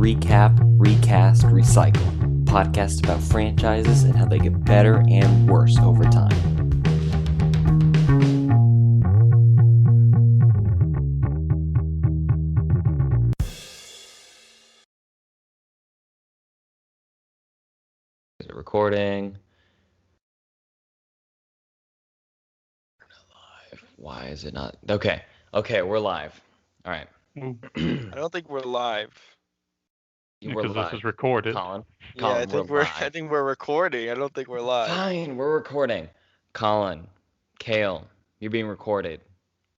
Recap Recast Recycle, podcast about franchises and how they get better and worse over time. Is it recording? We're not live. Why is it not? Okay, we're live. All right. I don't think we're live. We're Because live. this is recorded. Colin, I think we're recording. I don't think we're live. Fine, we're recording. Colin, Kale, you're being recorded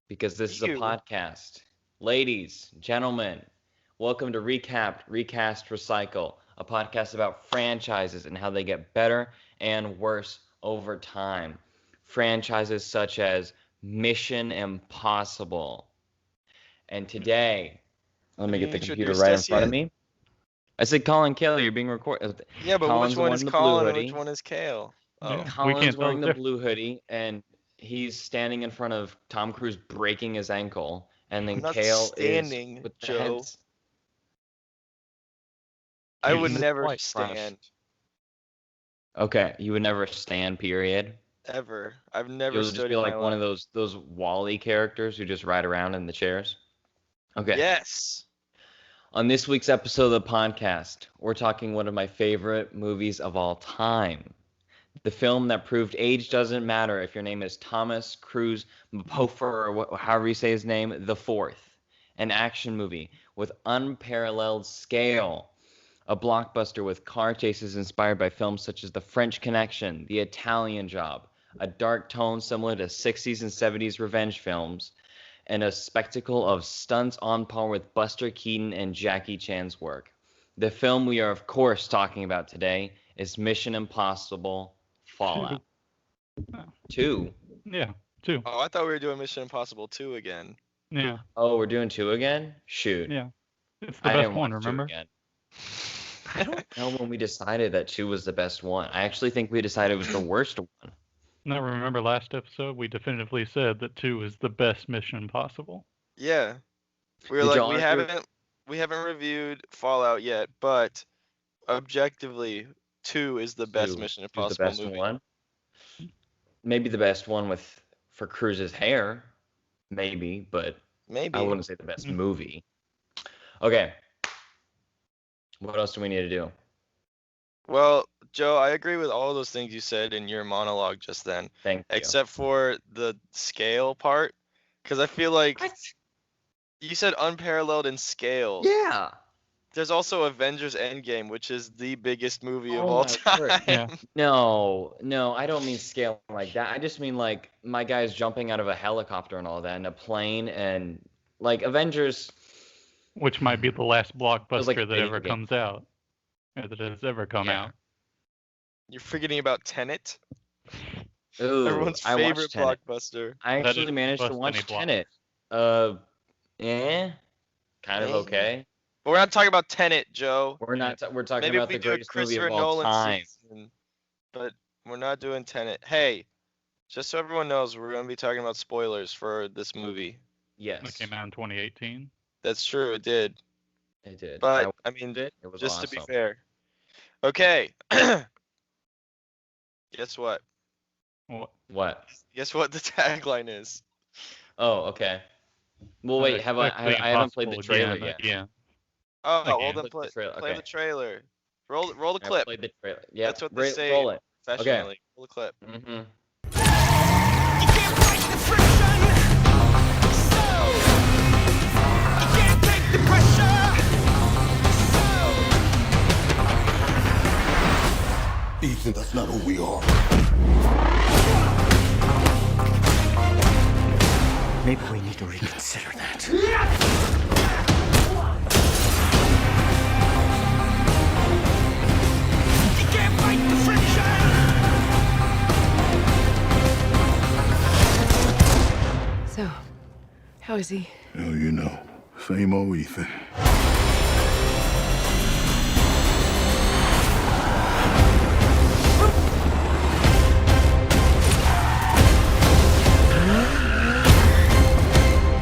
because this is a podcast. Ladies, gentlemen, welcome to Recap Recast Recycle, a podcast about franchises and how they get better and worse over time. Franchises such as Mission Impossible. And today, let me get the computer right in front of me. I said, Colin, Kale, you're being recorded. Yeah, but Colin's which one is Colin and which one is Kale? Yeah, Colin's wearing the blue hoodie, and he's standing in front of Tom Cruise breaking his ankle, and then Kale standing, is with the Joe. heads. I would Jesus never Christ. stand. Okay, you would never stand, period. Ever. I've never You'll stood just be in like my one life. of those Wall-E characters who just ride around in the chairs. Okay. Yes. On this week's episode of the podcast, we're talking one of my favorite movies of all time. The film that proved age doesn't matter if your name is Thomas Cruise Mpofer, or however you say his name, the Fourth. An action movie with unparalleled scale. A blockbuster with car chases inspired by films such as The French Connection, The Italian Job, a dark tone similar to 60s and 70s revenge films, and a spectacle of stunts on par with Buster Keaton and Jackie Chan's work. The film we are, of course, talking about today is Mission Impossible Fallout. 2? Yeah, 2. Oh, I thought we were doing Mission Impossible 2 again. Yeah, Oh, we're doing 2 again? Shoot. yeah. It's the I best didn't one, watch 2 remember? again. I don't know when we decided that 2 was the best one. I actually think we decided it was the worst one. No, remember last episode we definitively said that 2 is the best Mission Impossible. Yeah. We were Did like, y'all agree? we haven't reviewed Fallout yet, but objectively, 2 is the best 2 Mission is the Impossible best movie. one. Maybe the best one for Cruise's hair. Maybe, but Maybe. I wouldn't say the best movie. Okay. What else do we need to do? Well, Joe, I agree with all those things you said in your monologue just then, Thank you. except for the scale part, because I feel like you said unparalleled in scale. Yeah. There's also Avengers Endgame, which is the biggest movie of Oh all my time. word. Yeah. No, I don't mean scale like that. I just mean like my guy's jumping out of a helicopter and all that, and a plane, and like Avengers. Which might be the last blockbuster like a that video ever game. comes out. Or that has ever come Yeah. out. You're forgetting about Tenet, Ooh, everyone's I favorite watched Tenet. blockbuster. I That actually didn't managed to bust watch any block. Tenet. Kind of Eh? okay. But we're not talking about Tenet, Joe. We're not. We're talking Maybe about if we the do a greatest movie Christopher of all Nolan time. season, but we're not doing Tenet. Hey, just so everyone knows, we're going to be talking about spoilers for this movie. Yes, That came out in 2018. That's true, it did. it did. But, I I mean, watched it. It was just awesome. to be fair. Okay. Guess what? What? Guess what the tagline is? Oh, okay. Well, wait. Unexpectedly I haven't played the Impossible trailer again, yet. Yeah. Oh, Again. well then Play play the trailer, play okay. the trailer. Roll the I clip. played the trailer. Yeah, That's what they say Roll it. professionally. Roll the clip. Mm-hmm. You can't fight the friction, so you can't take the pressure, so Ethan, that's not who we are. Maybe we need to reconsider that. you can't fight the friction. So, how is he? Hell, you know. Same old Ethan.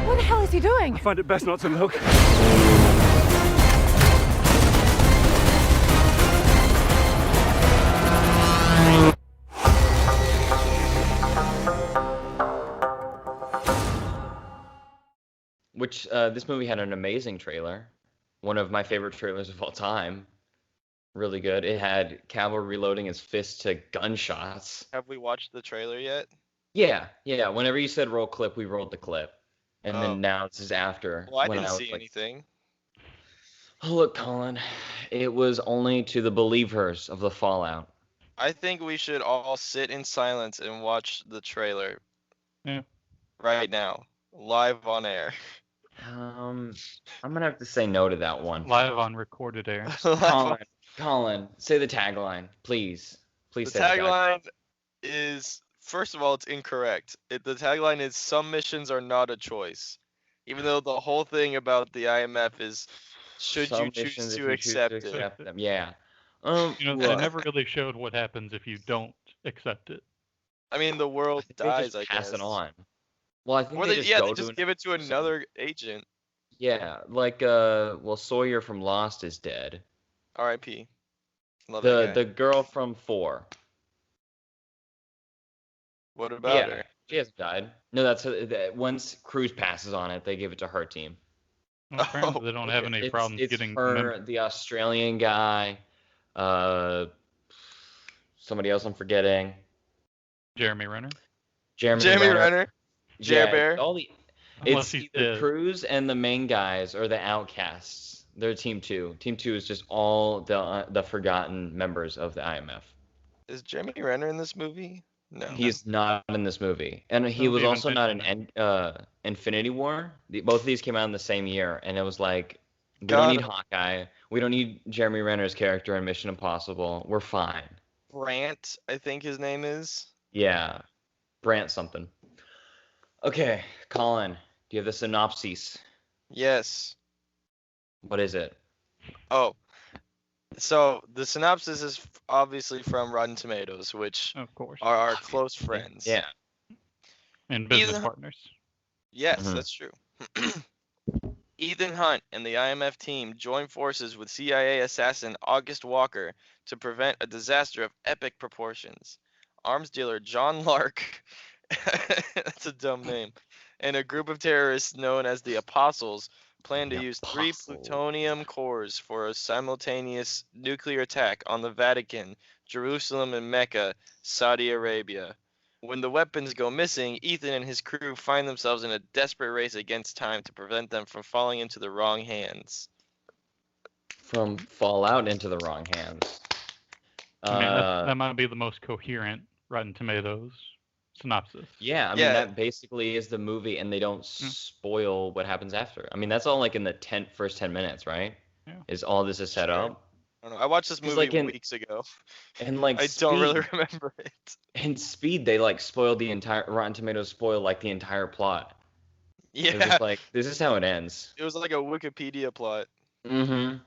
What the hell is he doing? Find it best not to look. Which this movie had an amazing trailer. One of my favorite trailers of all time. Really good. It had Cowboy reloading his fist to gunshots. Have we watched the trailer yet? Yeah. Whenever you said roll clip, we rolled the clip. And Oh. then now this is after. Well, I when didn't was see anything. Oh, look, Colin. It was only to the believers of the Fallout. I think we should all sit in silence and watch the trailer. Yeah. Right now, live on air. I'm gonna have to say no to that one. Live on recorded air. Colin, say the tagline, please. Please The say tagline is, first of all, it's incorrect. The tagline is some missions are not a choice. Even though the whole thing about the IMF is should Some you choose missions, if to you accept choose to it. accept them. Yeah. They look, never really showed what happens if you don't accept it. I mean, the world they dies, just I pass guess. it on. Well, I think Or they they just go they to just an give it to person. another agent. Yeah, like Sawyer from Lost is dead. R.I.P. Love that guy. The girl from 4. What about Yeah, her? she hasn't died. No, once Cruz passes on it, they give it to her team. Well, apparently they don't have okay. any problems It's getting her, members. the Australian guy, somebody else I'm forgetting. Jeremy Renner. Jeremy Renner. Jer Bear. Unless It's he's either dead. Cruz and the main guys or the outcasts. They're Team 2. Team 2 is just all the forgotten members of the IMF. Is Jeremy Renner in this movie? No. He's not in this movie, and he Don't was even also not mention in Infinity War. Both of these came out in the same year, and it was like, we Got don't need him. Hawkeye, we don't need Jeremy Renner's character in Mission Impossible. We're fine. Brant, I think his name is. Yeah, Brant something. Okay, Colin, do you have the synopsis? Yes. What is it? Oh. So the synopsis is obviously from Rotten Tomatoes, which Of course. are our close friends. Yeah. And business Ethan- partners. Yes, Mhm. that's true. Ethan Hunt and the IMF team join forces with CIA assassin August Walker to prevent a disaster of epic proportions. Arms dealer John Lark, that's a dumb name, and a group of terrorists known as the Apostles plan to The use 3 Apostles. plutonium cores for a simultaneous nuclear attack on the Vatican, Jerusalem, and Mecca, Saudi Arabia. When the weapons go missing, Ethan and his crew find themselves in a desperate race against time to prevent them from falling into the wrong hands. From Fallout into the wrong hands. I mean, that might be the most coherent Rotten Tomatoes synopsis. Yeah, I mean, Yeah. that basically is the movie, and they don't spoil what happens after. I mean, that's all like in the first 10 minutes, right? Yeah. Is all this is set Sure. up. I don't know. I watched this 'Cause, movie like, in- weeks ago. And like I don't really remember it. in Speed, they like spoiled the entire Rotten Tomatoes spoiled like the entire plot. It was Yeah, just like, this is how it ends. it was like a Wikipedia plot. Mm-hmm.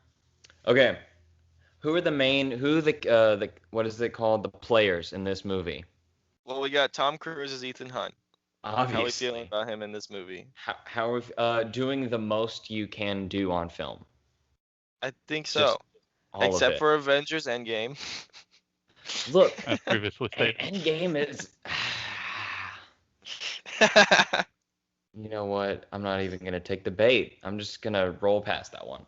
Okay. Who are what is it called? The players in this movie. Well, we got Tom Cruise as Ethan Hunt. How are we Obviously. feeling about him in this movie? How are we doing the most you can do on film? I think Just so. all of Except it. for Avengers Endgame. Look, As previously stated. Endgame is. You know what? I'm not even gonna take the bait. I'm just gonna roll past that one.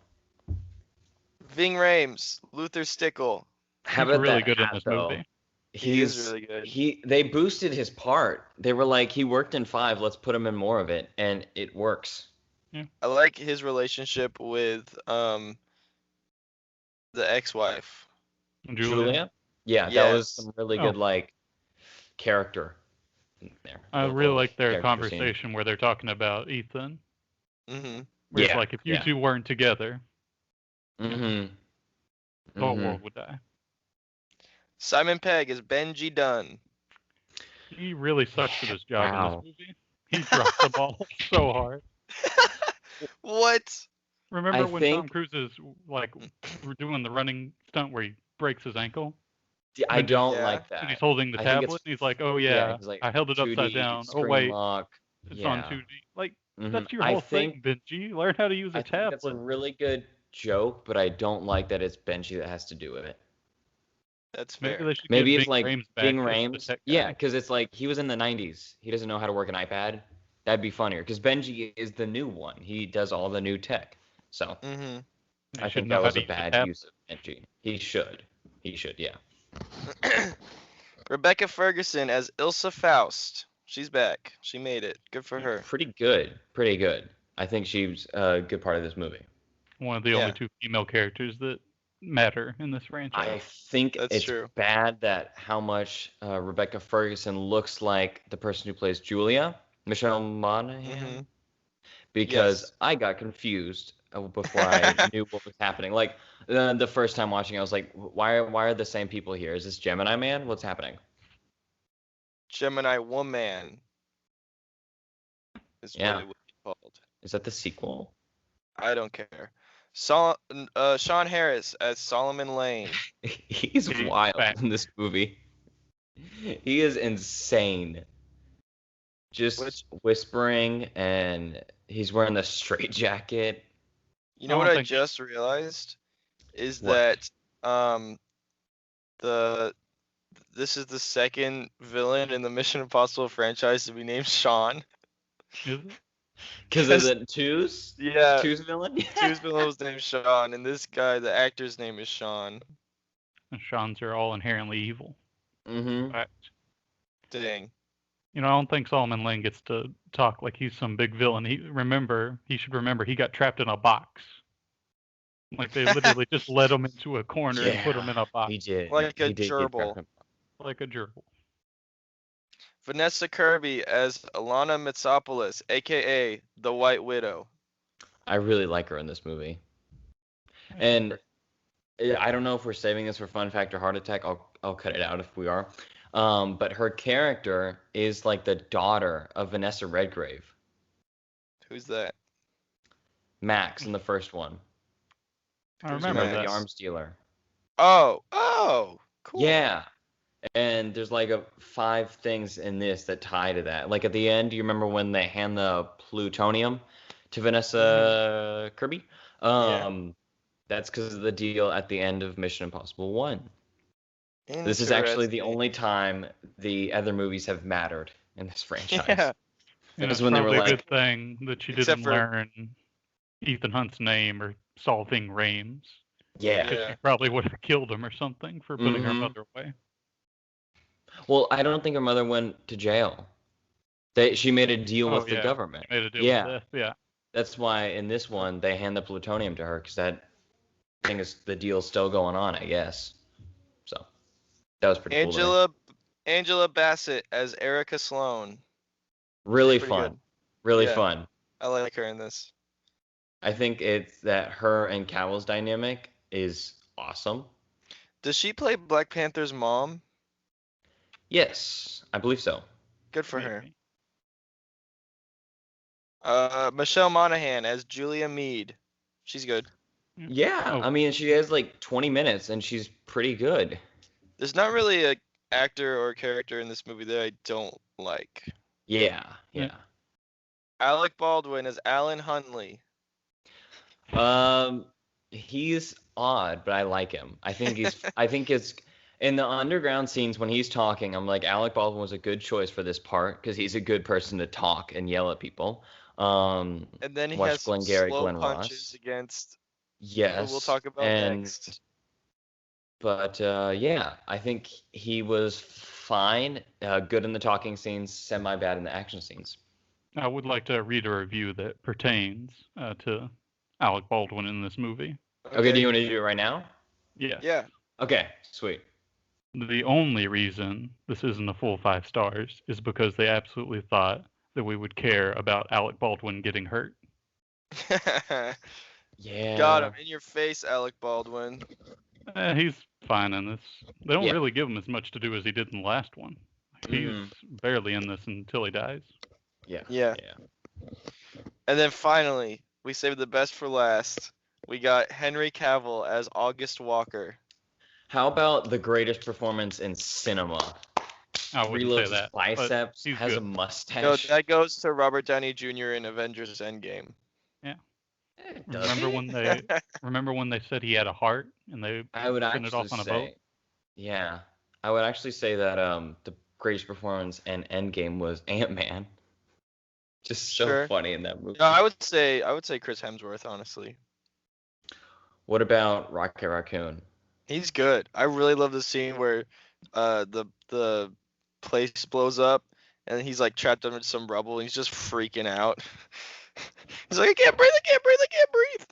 Ving Rhames, Luther Stickle. How He's about really that good in hat, this though? movie. He is He's really good. They boosted his part. They were like, he worked in 5. Let's put him in more of it, and it works. I like his relationship with the ex-wife. Julia. Yeah, that was Yes. some really Oh. good like character in there. I Little really like their character conversation where they're talking about Ethan. Mm-hmm. Where it's Yeah, like, if you yeah. two weren't together, scene. Mm-hmm. the whole world would die. Simon Pegg is Benji Dunn. He really sucks at his job Wow. in this movie. He dropped the ball so hard. What? Remember I when think- Tom Cruise is like doing the running stunt where he breaks his ankle I When- don't Yeah. like and that. he's holding the I think it's- tablet and he's like, "Oh yeah, he's like, I held it 2D, upside down. Oh screen wait, lock. it's Yeah. on 2D." Like Mhm. that's your I whole think thing, Benji. Learn how to use a I think that's a tablet. really good joke, but I don't like that it's Benji that has to do it. That's fair. Maybe they should Maybe get it's Ving like Rhames back Bing as the Rhames. tech guy. Yeah, because it's like he was in the 90s. He doesn't know how to work an iPad. That'd be funnier because Benji is the new one. He does all the new tech. So Mm-hmm. He I should think know that how was to a use a bad tablet. use of Benji. He should. Yeah. Rebecca Ferguson as Ilsa Faust. She's back. She made it. Good for her. Pretty good. Pretty good. I think she's a good part of this movie. One of the Yeah. only two female characters that matter in this franchise. I think That's it's true. bad that how much Rebecca Ferguson looks like the person who plays Julia, Michelle Monaghan, Mhm. because Yes. I got confused before I knew what was happening. Like the first time watching, I was like, why are the same people here? Is this Gemini Man? What's happening? Gemini Woman is Yeah. what it would be called. Is that the sequel? I don't care. Sean Harris as Solomon Lane. He's He's wild fat. in this movie. He is insane. Just whispering, and he's wearing the straight jacket. You know I what don't I think- just realized is What? that this is the second villain in the Mission Impossible franchise to be named Sean. Is it? Because of the Two's? Yeah. Two's villain? Two's villain was named Sean, and this guy, the actor's name is Sean. And Sean's are all inherently evil. Mm-hmm. Fact. Dang. You know, I don't think Solomon Lane gets to talk like he's some big villain. He should remember he got trapped in a box. Like they literally just let him into a corner and put him in a box He did. Like a He did get gerbil. trapped. like a gerbil. Vanessa Kirby as Alana Mitsopoulos, aka the White Widow. I really like her in this movie. And I don't know if we're saving this for fun fact or heart attack. I'll cut it out if we are. But her character is like the daughter of Vanessa Redgrave, Who's that? Max in the first one. I Who's remember Max? The that. arms dealer. Oh, cool. Yeah. And there's like 5 things in this that tie to that. Like at the end, you remember when they hand the plutonium to Vanessa Kirby? That's because of the deal at the end of Mission Impossible 1. This is actually the Interesting. only time the other movies have mattered in this franchise. Yeah. And That's it's when they were probably a like- good thing that she Except didn't for- learn Ethan Hunt's name or solving Rames. Yeah. Because Yeah. she probably would have killed him or something for putting her Mhm. mother away. Well, I don't think her mother went to jail. She made a deal Oh, with the yeah. government. Made a deal Yeah. with death. Yeah. That's why in this one they hand the plutonium to her because that thing is the deal's still going on, I guess. So that was pretty cool. to me. Angela Bassett as Erica Sloan. Really pretty fun. good. Really Yeah. fun. I like her in this. I think it's that her and Cowell's dynamic is awesome. Does she play Black Panther's mom? Yes, I believe so. Good for her. Maybe. Michelle Monaghan as Julia Mead. She's good. Yeah, Oh. I mean she has like 20 minutes and she's pretty good. There's not really a actor or character in this movie that I don't like. Yeah. Alec Baldwin as Alan Huntley. He's odd, but I like him. I think it's in the underground scenes when he's talking, I'm like Alec Baldwin was a good choice for this part because he's a good person to talk and yell at people. And then he watch has some Glengarry slow Glen punches Ross. against Yes. who we'll talk about next. But yeah, I think he was fine, good in the talking scenes, semi-bad in the action scenes. I would like to read a review that pertains to Alec Baldwin in this movie. Okay, do you want to do it right now? Yeah. Yeah. Okay, sweet. The only reason this isn't a full 5 stars is because they absolutely thought that we would care about Alec Baldwin getting hurt. Yeah. Got him in your face, Alec Baldwin. He's fine in this. They don't Yeah. really give him as much to do as he did in the last one. He's Mhm. barely in this until he dies. Yeah. Yeah. And then finally, we saved the best for last. We got Henry Cavill as August Walker. How about the greatest performance in cinema? I wouldn't Reloads say his that. but biceps, he's has a good. mustache. No, that goes to Robert Downey Jr. in Avengers Endgame. Does Remember he? when they said he had a heart and they I would sent it actually off on a say, boat? yeah, I would actually say that the greatest performance in Endgame was Ant-Man. Just so Sure. funny in that movie. No, I would say Chris Hemsworth, honestly. What about Rocket Raccoon? He's good. I really love the scene where the place blows up and he's like trapped under some rubble and he's just freaking out. He's like, I can't breathe, I can't breathe, I can't breathe.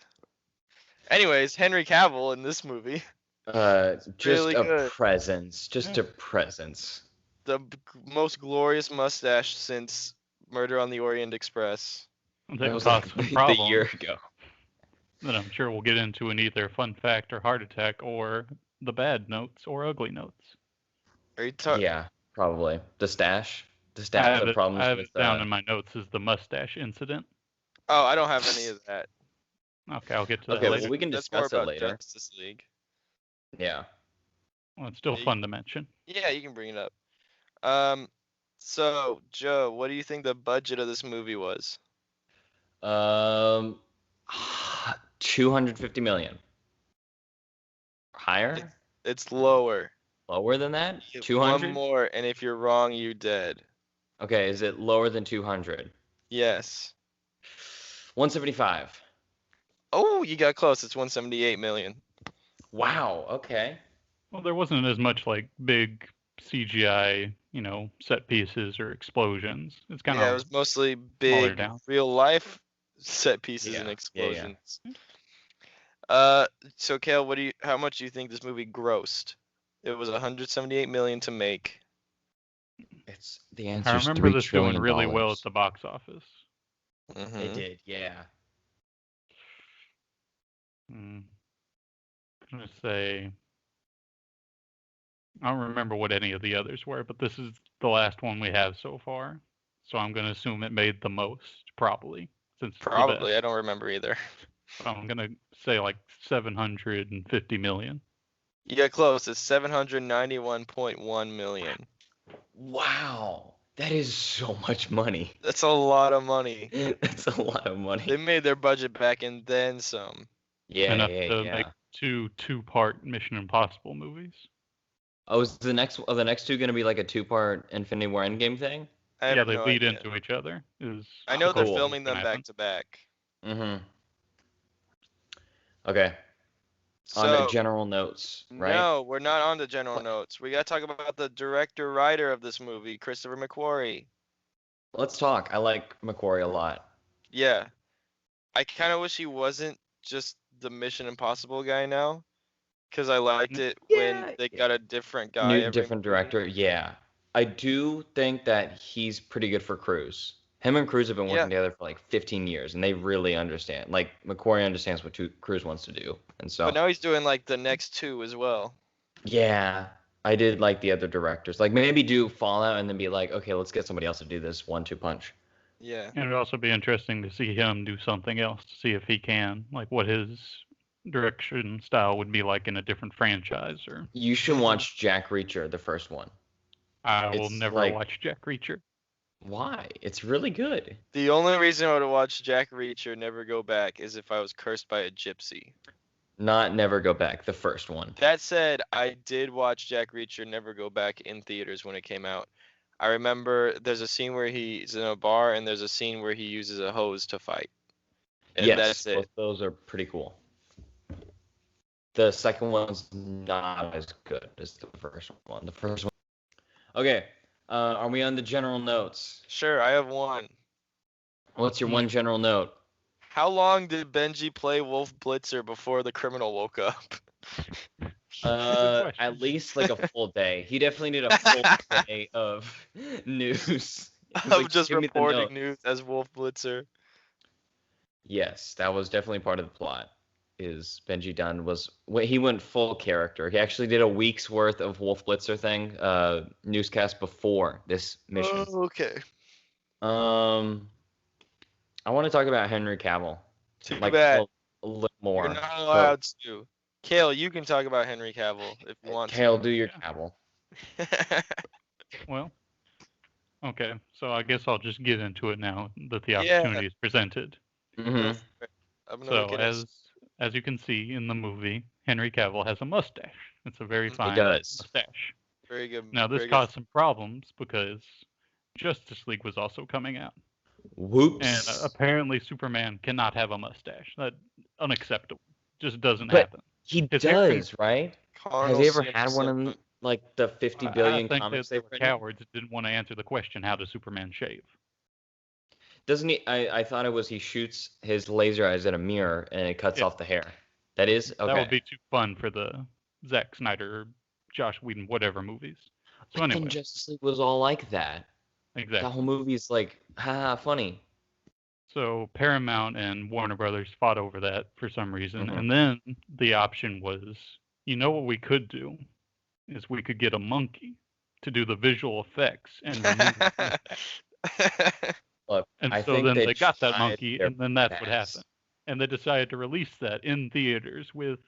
Anyways, Henry Cavill in this movie. Just Really a good. presence. Just a presence. The most glorious mustache since Murder on the Orient Express. That was caused some the problems year ago. that I'm sure we'll get into in either fun fact or heart attack or the bad notes or ugly notes. Are you talking? Yeah, probably. The stash. The I stash have had it, problems I have with it down in my notes as the mustache incident. Oh, I don't have any of that. Okay, I'll get to that Okay, later. well, we can That's more discuss it about later. Justice League. Yeah. Well, it's still Yeah, fun to mention. Yeah, you can bring it up. So Joe, what do you think the budget of this movie was? 250 million. Higher? It's lower. Lower than that? Get 200? One more, and if you're wrong, you're dead. Okay, is it lower than 200? Yes. 175. Oh, you got close. It's 178 million. Wow, okay. Well, there wasn't as much like big CGI, set pieces or explosions. It's kind Yeah, it of was mostly smaller big down. real life set pieces Yeah, and yeah, yeah. explosions. So Kale, how much do you think this movie grossed? It was 178 million to make. It's the answer. I remember this doing really well at the box office. Mm-hmm. It did, yeah. I'm gonna say I don't remember what any of the others were, but this is the last one we have so far. So I'm gonna assume it made the most, probably, since it's the Probably. I best. don't remember either. So I'm gonna say like 750 million. You got close. It's 791.1 million. Wow, that is so much money. That's a lot of money. That's a lot of money. They made their budget back and then some. Yeah, Enough yeah, to yeah. make two-part Mission Impossible movies. Oh, is the next two gonna be like a two-part Infinity War Endgame thing? I have Yeah, they no lead idea. into each other. I know they're Cool. filming them Gonna back happen. to back. Mm-hmm. Okay. On So, to general notes, right? no, we're not on the general What? notes. We got to talk about the director-writer of this movie, Christopher McQuarrie. Let's talk. I like McQuarrie a lot. Yeah. I kind of wish he wasn't just the Mission Impossible guy now, because I liked it Yeah, when they got a different guy. every Different movie. director. Yeah. I do think that he's pretty good for Cruise. Him and Cruise have been working together for like 15 years, and they really understand. Like, McQuarrie understands what Cruise wants to do. And so, But now he's doing like the next two as well. yeah, I did like the other directors. Like, maybe do Fallout and then be like, okay, let's get somebody else to do this 1-2 punch. Yeah. And it'd also be interesting to see him do something else to see if he can, like what his direction style would be like in a different franchise. Or You should watch Jack Reacher, the first one. I will It's never like- watch Jack Reacher. Why? It's really good. The only reason I would watch Jack Reacher Never Go Back is if I was cursed by a gypsy. Not Never Go Back, the first one. That said, I did watch Jack Reacher Never Go Back in theaters when it came out. I remember there's a scene where he's in a bar and there's a scene where he uses a hose to fight. And Yes, that's both it. those are pretty cool. The second one's not as good as the first one. The first one. Okay, are we on the general notes? Sure, I have one. What's your one general note? How long did Benji play Wolf Blitzer before the criminal woke up? question. At least like a full day. He definitely did a full day of news. He was I'm like, just "Give me the reporting note." news as Wolf Blitzer. Yes, that was definitely part of the plot. Is Benji Dunn he went full character. He actually did a week's worth of Wolf Blitzer thing, newscast before this mission. Oh, okay. I want to talk about Henry Cavill. Too Like bad. a little more. You're not allowed to. Kale, you can talk about Henry Cavill if you want Kale, do your Cavill. to. Well, okay, so I guess I'll just get into it now that the Yeah. opportunity is presented. Mm-hmm. I'm gonna So look at his- as you can see in the movie, Henry Cavill has a mustache. It's a very fine does. mustache. very good. Now this very good. caused some problems because Justice League was also coming out. Whoops. And apparently Superman cannot have a mustache. That's unacceptable. Just doesn't But happen. he Has he ever been- does, right? Carnal Has he ever Simp had one in Simp. like the 50 I billion think comics that they they've were written? cowards that didn't want to answer the question, how does Superman shave? Doesn't he? I thought it was he shoots his laser eyes at a mirror and it cuts Yeah. off the hair. That is okay. That would be too fun for the Zack Snyder, Josh Whedon, whatever movies. So But anyway, then Justice League was all like that. The exactly. whole movie is like, haha, funny. So Paramount and Warner Brothers fought over that for some reason, Mhm. and then the option was, you know what we could do is we could get a monkey to do the visual effects and remove the mustache. Look, And I so think then they got that tried monkey, their and then that's what best. happened. And they decided to release that in theaters with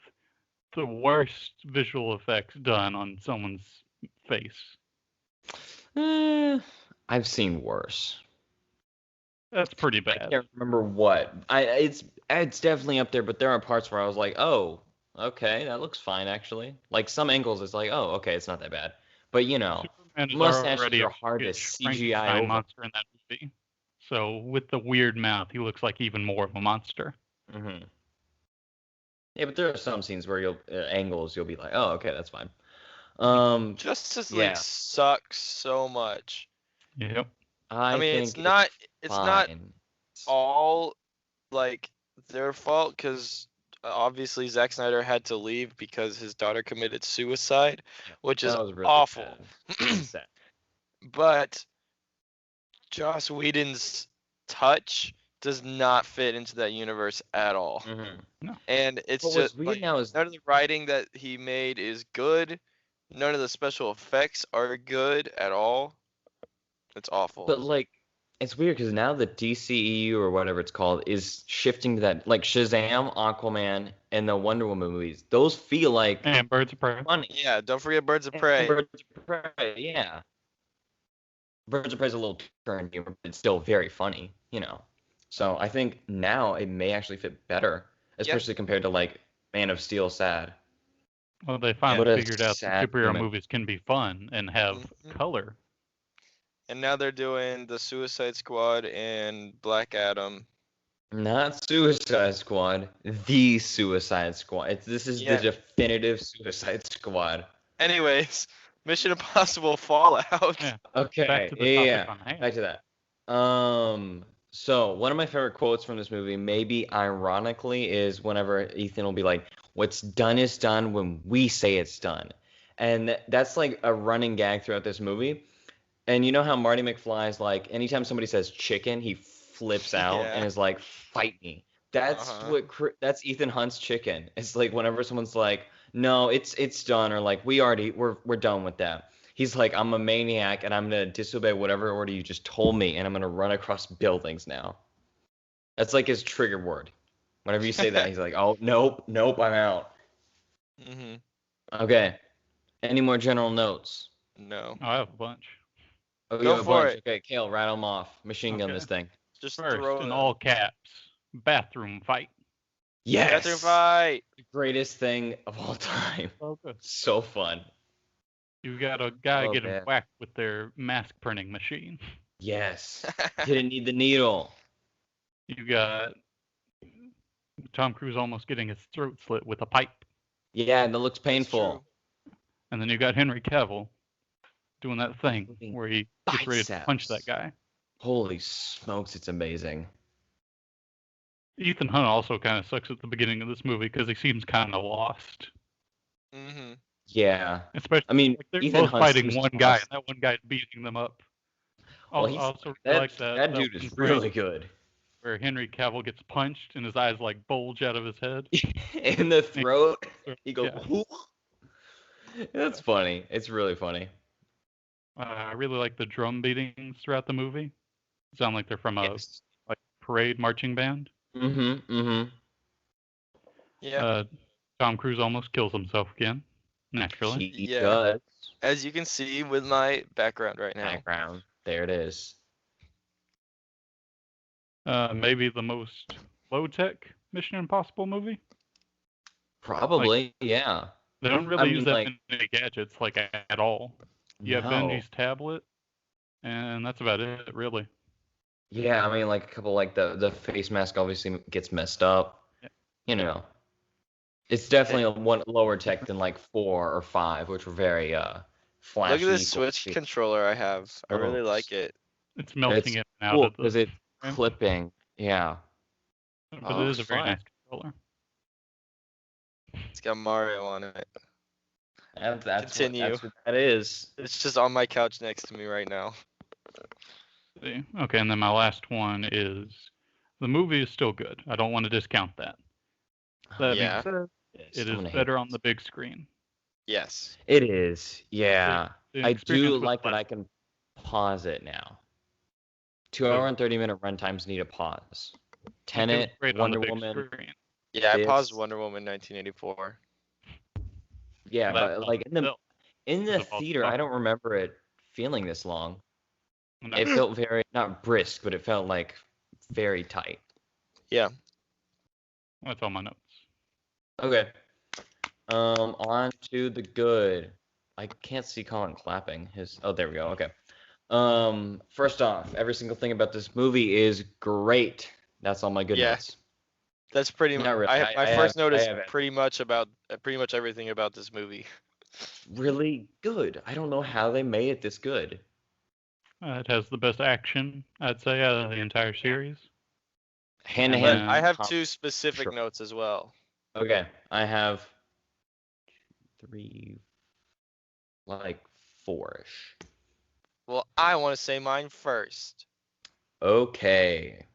the worst visual effects done on someone's face. I've seen worse. That's pretty I bad. can't remember what. It's definitely up there, but there are parts where I was like, oh, okay, that looks fine actually. Like some angles, it's like, oh, okay, it's not that bad. But you know, Superman is mustaches already are a hard to freakish CGI Frankenstein over. monster in that movie. So with the weird mouth, he looks like even more of a monster. Mm-hmm. Yeah, but there are some scenes where angles you'll be like, oh, okay, that's fine. Justice yeah. League sucks so much. Yep. I mean, think it's not fine. all like their fault because obviously Zack Snyder had to leave because his daughter committed suicide, which is That was really awful. sad. Really sad. But Joss Whedon's touch does not fit into that universe at all. Mm-hmm. And it's What just was weird like, now is none of the writing that he made is good. None of the special effects are good at all. It's awful. But like, it's weird because now the DCEU or whatever it's called is shifting to that, like Shazam, Aquaman, and the Wonder Woman movies. Those feel like And Birds of Prey. funny. Yeah, don't forget Birds of And Prey. Birds of Prey, yeah. Birds of Prey is a little turn humor, but it's still very funny, you know. So I think now it may actually fit better, especially compared to like Man of Steel, sad. Well, they What finally a figured out that sad superhero human. movies can be fun and have Mhm. color. And now they're doing the Suicide Squad and Black Adam. Not Suicide Squad, the Suicide Squad. This is Yeah. the definitive Suicide Squad. Anyways, Mission Impossible Fallout. Yeah. Okay, Back to the yeah, topic on hand. back to that. So one of my favorite quotes from this movie, maybe ironically, is whenever Ethan will be like, "What's done is done when we say it's done," and that's like a running gag throughout this movie. And you know how Marty McFly's like, anytime somebody says chicken, he flips out Yeah. and is like, "Fight me." That's that's Ethan Hunt's chicken. It's like whenever someone's like, "No, it's done," or like, we're done with that." He's like, "I'm a maniac and I'm gonna disobey whatever order you just told me, and I'm gonna run across buildings now." That's like his trigger word. Whenever you say that, he's like, "Oh, nope, I'm out." Mm-hmm. Okay. Any more general notes? No. I have a bunch. Oh, Go you have a for bunch. it. Okay, Kale, rattle them off. Machine gun Okay. this thing. Just First, throw in it. all caps, bathroom fight. Yes. Bathroom fight. The greatest thing of all time. Oh, good. So fun. You got a guy Oh, getting man. whacked with their mask printing machine. Yes. Didn't need the needle. You got Tom Cruise almost getting his throat slit with a pipe. Yeah, that looks That's painful. true. And then you got Henry Cavill doing that thing Moving where he gets ready to punch that biceps. guy. Holy smokes, it's amazing. Ethan Hunt also kind of sucks at the beginning of this movie because he seems kind of lost. Mm-hmm. Yeah. Especially, I mean, like, they're Ethan both Hunt fighting seems one guy, lost. and that one guy's beating them up. Well, I he's, also really like that dude one is frame really good. where Henry Cavill gets punched and his eyes like bulge out of his head. In the throat, he goes, Yeah. "Whoo." That's funny. It's really funny. I really like the drum beatings throughout the movie. Sound like they're from a Yes. like parade marching band. Mm-hmm. Yeah. Tom Cruise almost kills himself again, naturally. He Yeah. does. As you can see with my background right now. Background. There it is. Maybe the most low-tech Mission Impossible movie. Probably, yeah. They don't really I mean, use that like- many gadgets like at all. You have No. Benji's tablet, and that's about it, really. Yeah, I mean, like a couple, like the face mask obviously gets messed up. Yeah. You know, it's definitely a one lower tech than like 4 or 5, which were very flashy. Look at this Switch controller I have. I really like it. It's melting It's in and out cool of the because it's frame. clipping. Yeah. But it is a very fun. nice controller. It's got Mario on it. That's Continue. what that is. It's just on my couch next to me right now. See. Okay, and then my last one is the movie is still good. I don't want to discount that. That being Yeah. said, it is better on the big screen. Yes. It is. Yeah. The I experience do was like that less. I can pause it now. 2-hour and 30-minute runtimes need a pause. It was Tenet, great on the Wonder big Woman. screen. Yeah, I paused This- Wonder Woman 1984. Yeah, That but like in the was about theater, I summer. don't remember it feeling this long. No, It felt very not brisk, but it felt like very tight. Yeah. that's all my notes. Okay. On to the good. I can't see Colin clapping. Oh, there we go. Okay. First off, every single thing about this movie is great. That's all my good Yeah. notes. That's pretty much. Not really. My first note is have it. pretty much everything about this movie. Really good. I don't know how they made it this good. It has the best action, I'd say, out of the entire series. Hand to And But hand. I have com- 2 specific sure. notes as well. Okay, I have 3, like 4-ish. Well, I want to say mine first. Okay.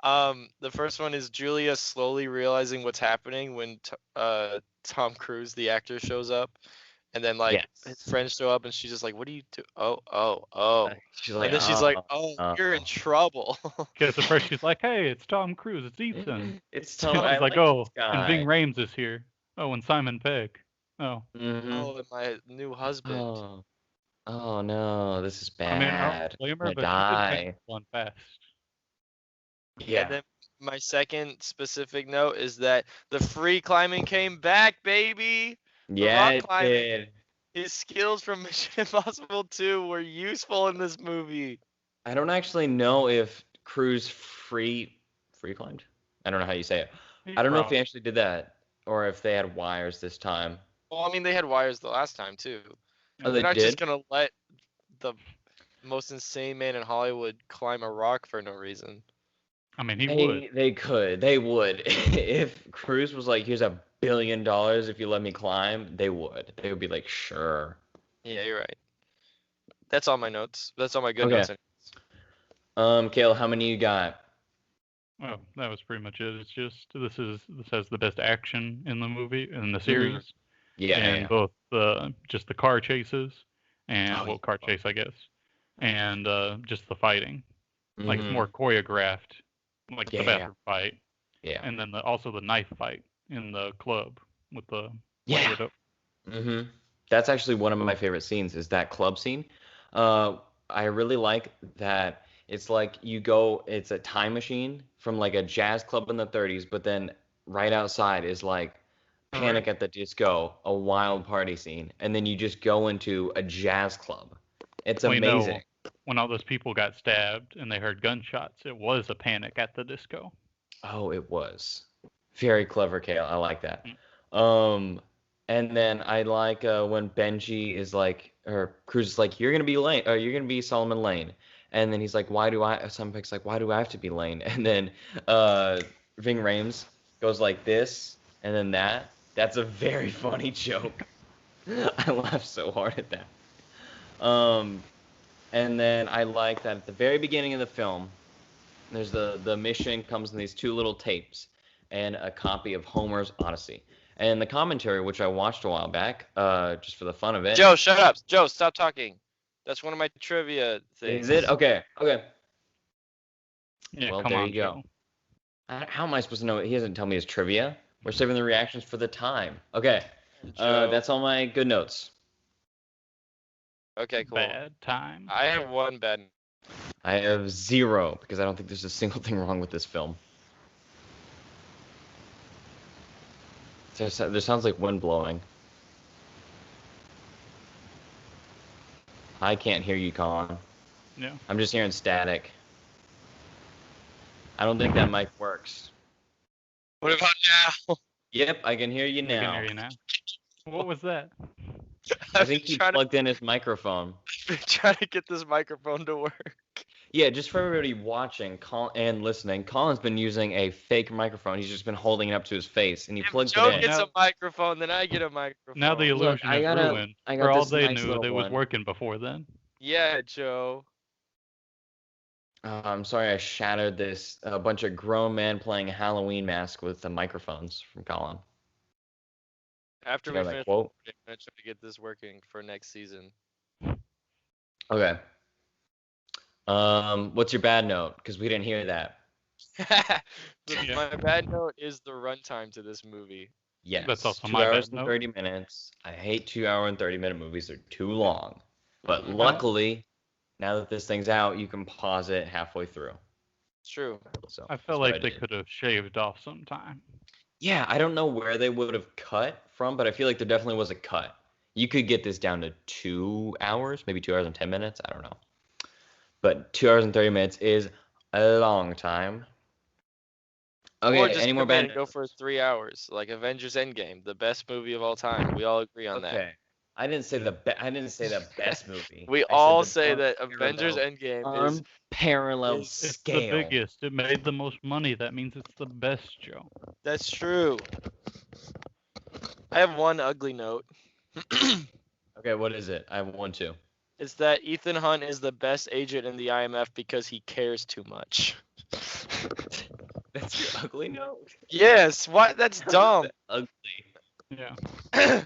The first one is Julia slowly realizing what's happening when Tom Cruise, the actor, shows up, and then like his Yes. friends show up, and she's just like, "What do you do?" Oh. She's like, And then she's like, "Oh, you're in oh." trouble." Because at first she's like, "Hey, it's Tom Cruise, it's Ethan." It's And Tom. I she's like, like "Oh, this and Ving guy. Rhames is here. Oh, and Simon Pegg. Oh, Mm-hmm. Oh, and my new husband. Oh no, this is I mean, I bad. don't blame her, I'm but gonna she did die. make one fast." Yeah. And then my second specific note is that the free climbing came back, baby. Yeah, rock it climbing. did. His skills from Mission Impossible 2 were useful in this movie. I don't actually know if Cruise free climbed. I don't know how you say it. I don't know if he actually did that or if they had wires this time. Well, I mean, they had wires the last time too. Oh, They're they not just did? gonna let the most insane man in Hollywood climb a rock for no reason. I mean, he would. They would. If Cruise was like, here's $1 billion if you let me climb, they would. They would be like, sure. Yeah, you're right. That's all my notes. That's all my good Okay. notes. Kale, how many you got? Oh, that was pretty much it. It's just this has the best action in the movie in the series, Yeah. and both just the car chases and Oh, car chase, I guess, and just the fighting. Like it's Mhm. more choreographed, like the Yeah. bathroom fight, Yeah. and then also the knife fight in the club with the Yeah. Widow. Mm-hmm. That's actually one of my favorite scenes is that club scene. I really like that it's like it's a time machine from like a jazz club in the 30s, but then right outside is like Panic at the Disco, a wild party scene, and then you just go into a jazz club. It's Well, you know, amazing. when all those people got stabbed and they heard gunshots, it was a Panic at the Disco. Oh, it was. Very clever, Kale. I like that. Mm. And then I like when Benji is like, or Cruz is like, you're gonna be Lane, or you're gonna be Solomon Lane, and then he's like, why do I? Somebody like, why do I have to be Lane? And then Ving Rhames goes like this, and then that. That's a very funny joke. I laughed so hard at that. And then I like that at the very beginning of the film, there's the mission comes in these 2 little tapes and a copy of Homer's Odyssey. And the commentary, which I watched a while back, just for the fun of it. Joe, shut up. Joe, stop talking. That's one of my trivia things. Is it? Okay. Yeah, Well, come there on, you go. Joe. How am I supposed to know? He doesn't tell me his trivia. We're saving the reactions for the time. Okay. Joe. That's all my good notes. Okay, cool. Bad time. I have one bad. I have 0 because I don't think there's a single thing wrong with this film. There sounds like wind blowing. I can't hear you, Colin. Yeah. I'm just hearing static. I don't think that mic works. What about now? Yep, I can hear you I can now. hear you now. What was that? I I've think been he trying to, plugged in his microphone. been trying to get this microphone to work. Yeah, just for everybody watching and listening, Colin's been using a fake microphone. He's just been holding it up to his face, and he If plugs Joe it in. gets Now- a microphone, then I get a microphone. Now the Look, illusion I is got ruined. I For got all this they nice knew, little it was one. working before then. Yeah, Joe. I'm sorry I shattered this bunch of grown men playing a Halloween mask with the microphones from Colin. After Do you we know that finish, quote? I'm gonna try to get this working for next season. Okay. What's your bad note? Because we didn't hear that. Yeah. My bad note is the runtime to this movie. Yes. That's also 2 my hours bad and note. 30 minutes. I hate 2 hour and 30 minute movies. They're too long. But Mhm. luckily, now that this thing's out, you can pause it halfway through. It's true. So I that's felt what like they did. could have shaved off some time. Yeah, I don't know where they would have cut from, but I feel like there definitely was a cut. You could get this down to 2 hours, maybe 2 hours and 10 minutes. I don't know. But 2 hours and 30 minutes is a long time. Okay, Or just any more come in bad and go for 3 hours, like Avengers Endgame, the best movie of all time. We all agree on that. Okay. I didn't say the best movie. We I said all the say that Avengers unparalleled- Endgame is unparalleled is- It's scale. the biggest. It made the most money. That means it's the best, Joe. that's true. I have one ugly note. Okay, what is it? I have one too. It's that Ethan Hunt is the best agent in the IMF because he cares too much. That's your ugly note. Yes, why? That's dumb. Ugly. Yeah.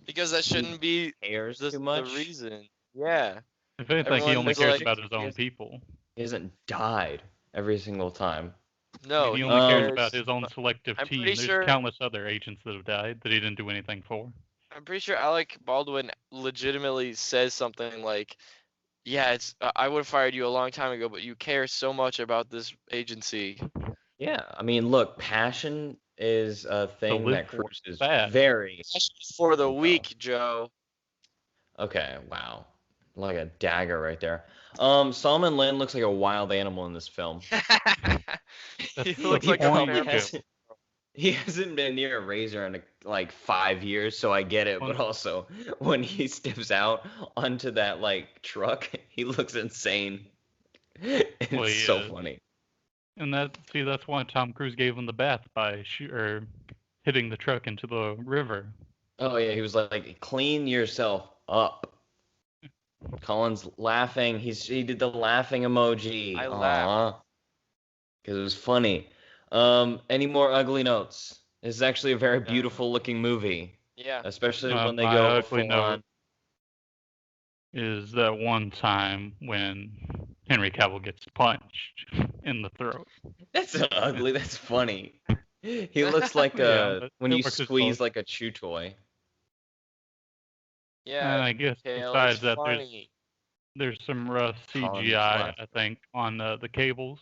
Because that shouldn't be Cares the too much. reason. Yeah. If anything, he Everyone only is cares like- about his own people. He hasn't died every single time. No, He he only cares cares. about his own selective I'm team. pretty There's sure- countless other agents that have died that he didn't do anything for. I'm pretty sure Alec Baldwin legitimately says something like, "Yeah, it's I would have fired you a long time ago, but you care so much about this agency." Yeah, I mean, look, passion is a thing live that for Cruz is fast. very. For the Well. weak, Joe. Okay, wow, like a dagger right there. Solomon Lin looks like a wild animal in this film. He the looks like a point, feral- Joe. He hasn't been near a razor in like 5 years, so I get it. But Well- also, when he steps out onto that like truck, he looks insane. It's Well, he so is. funny. And that's why Tom Cruise gave him the bath by hitting the truck into the river. Oh yeah, he was like, "Clean yourself up." Colin's laughing. He did the laughing emoji. I laughed. Because it was funny. Any more ugly notes? This is actually a very No. beautiful looking movie, Yeah. especially when they My go ugly full note on. is that one time when Henry Cavill gets punched in the throat. That's not ugly. That's funny. He looks like Yeah, but when it you works as squeeze both. like a chew toy. And Yeah. I guess Kale, besides it's that, funny. there's some rough Colin's CGI, laughing. I think, on the cables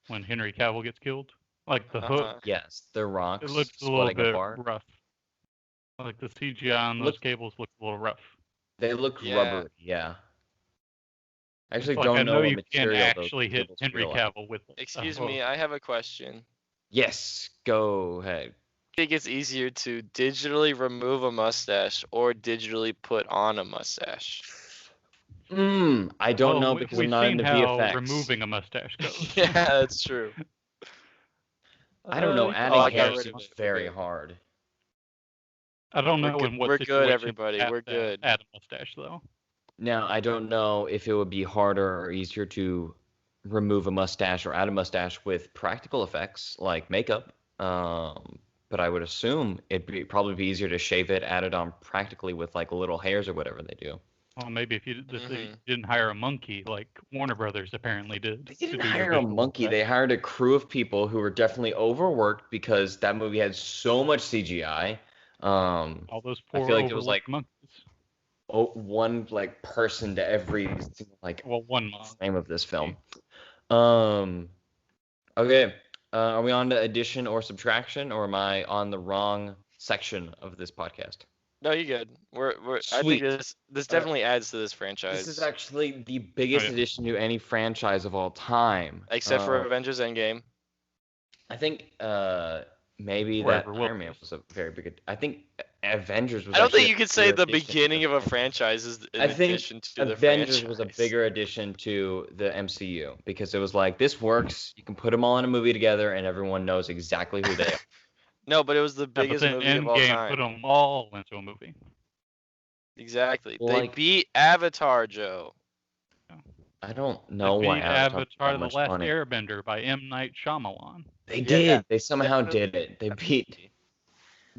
when Henry Cavill gets killed. Like the Uh-huh. hook, Yes, the rocks it looks a little splitting bit apart. rough. Like the CGI on those cables looks a little rough. They look Yeah. rubbery. Yeah. I actually It's like, don't I know know what you can't material those actually hit cables Henry feel like. Cavill with a Excuse hook. me, I have a question. Yes, go ahead. I think it's easier to digitally remove a mustache or digitally put on a mustache. I don't know Well, because we've I'm not seen into how VFX. removing a mustache goes. Yeah, that's true. I don't know. You can Adding I got hair rid of seems it. very hard. I don't We're know good- in what we're good, situation everybody, you have we're to good. add a mustache though. Now, I don't know if it would be harder or easier to remove a mustache or add a mustache with practical effects like makeup. But I would assume probably be easier to shave it, add it on practically with like little hairs or whatever they do. Well, maybe if you Mhm. didn't hire a monkey like Warner Brothers apparently did. They to didn't do your hire a visual monkey. effects. They hired a crew of people who were definitely overworked because that movie had so much CGI. All those I poor feel like it was overworked like monkeys. one like person to every single like Well, one what's month. the name of this film. Okay. Are we on to addition or subtraction, or am I on the wrong section of this podcast? No, you're good. I Sweet. think this definitely adds to this franchise. This is actually the biggest yeah. addition to any franchise of all time. Except for Avengers Endgame. I think maybe that Wherever Iron Man Wilkes. was a very big. I think Avengers was. I don't actually think a you could bigger say the addition to beginning of a franchise. franchise is an I think addition to the Avengers franchise. was a bigger addition to the MCU because it was like this works. You can put them all in a movie together, and everyone knows exactly who they are. No, but it was the Yeah, but biggest then movie of all Endgame time. put them all into a movie. Exactly. Like- They beat Avatar, Joe. I don't They know why beat Avatar was Avatar: that The much Last money. Airbender by M. Night Shyamalan. They Yeah, did. They somehow definitely. did it. They beat.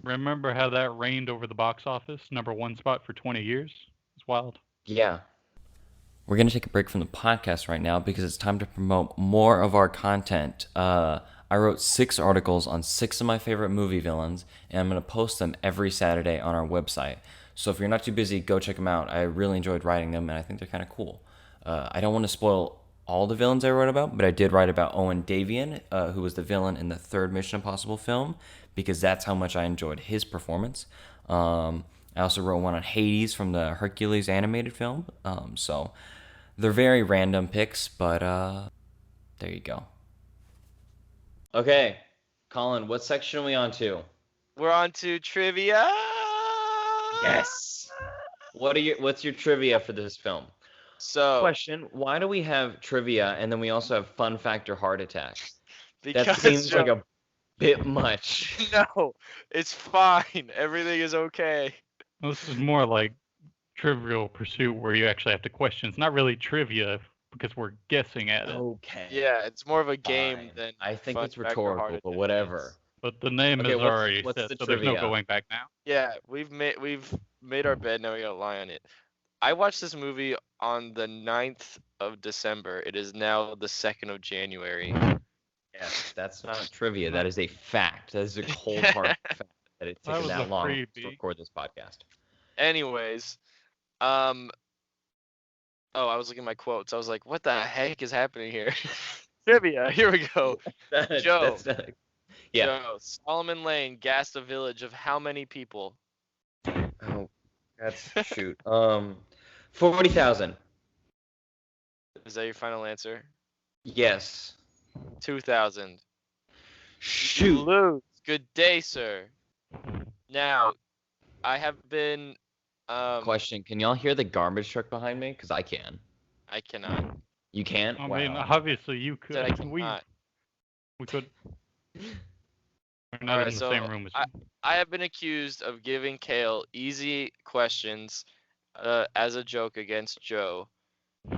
Remember how that reigned over the box office, #1 spot for 20 years? It's wild. Yeah. We're going to take a break from the podcast right now because it's time to promote more of our content. I wrote 6 articles on 6 of my favorite movie villains, and I'm going to post them every Saturday on our website. So if you're not too busy, go check them out. I really enjoyed writing them, and I think they're kind of cool. I don't want to spoil all the villains I wrote about, but I did write about Owen Davian, who was the villain in the 3rd Mission Impossible film, because that's how much I enjoyed his performance. I also wrote one on Hades from the Hercules animated film. So they're very random picks, but there you go. Okay, Colin, what section are we on to? We're on to trivia. Yes. What's your trivia for this film? So, Question: why do we have trivia and then we also have fun fact or heart attack? because That seems Joe, like a bit much. no, it's fine. Everything is okay. This is more like Trivial Pursuit, where you actually have to question. It's not really trivia because we're guessing at it. Okay. Yeah, it's more of a game Fine. than. I think fun it's fact or heart rhetorical, but attack whatever. is. But the name Okay, is what's- already what's set, the so there's no trivia? going back now. Yeah, we've made our bed. Now we gotta lie on it. I watched this movie on the 9th of December. It is now the 2nd of January. Yes, that's not trivia. That is a fact. That is a cold hard fact that it's That taken was that a long to freebie. record this podcast. Anyways, oh, I was looking at my quotes. I was like, what the heck is happening here? Trivia. Here we go. Joe. That's not, yeah. Joe, Solomon Lane gassed a village of how many people? Oh, that's shoot. 40,000. Is that your final answer? Yes. 2,000. Shoot. Lose. Good day, sir. Now, I have been. Question: can y'all hear the garbage truck behind me? Because I can. I cannot. You can't. I Wow. mean, obviously you could. Said I cannot. We could. We're not Alright, in the so same room as you. I have been accused of giving Kale easy questions as a joke against Joe.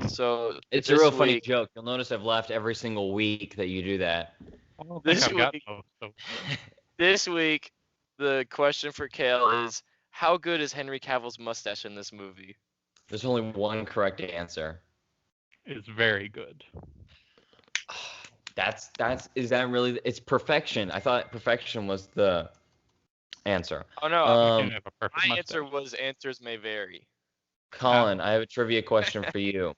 So It's a this real funny week- joke. You'll notice I've laughed every single week that you do that. I don't think this I've got week- most. So This week, the question for Kale is, how good is Henry Cavill's mustache in this movie? There's only one correct answer. it's very good. Is that really? It's perfection. I thought perfection was the answer. Oh no, You can have a perfect my mustache. answer was answers may vary. Colin, I have a trivia question for you.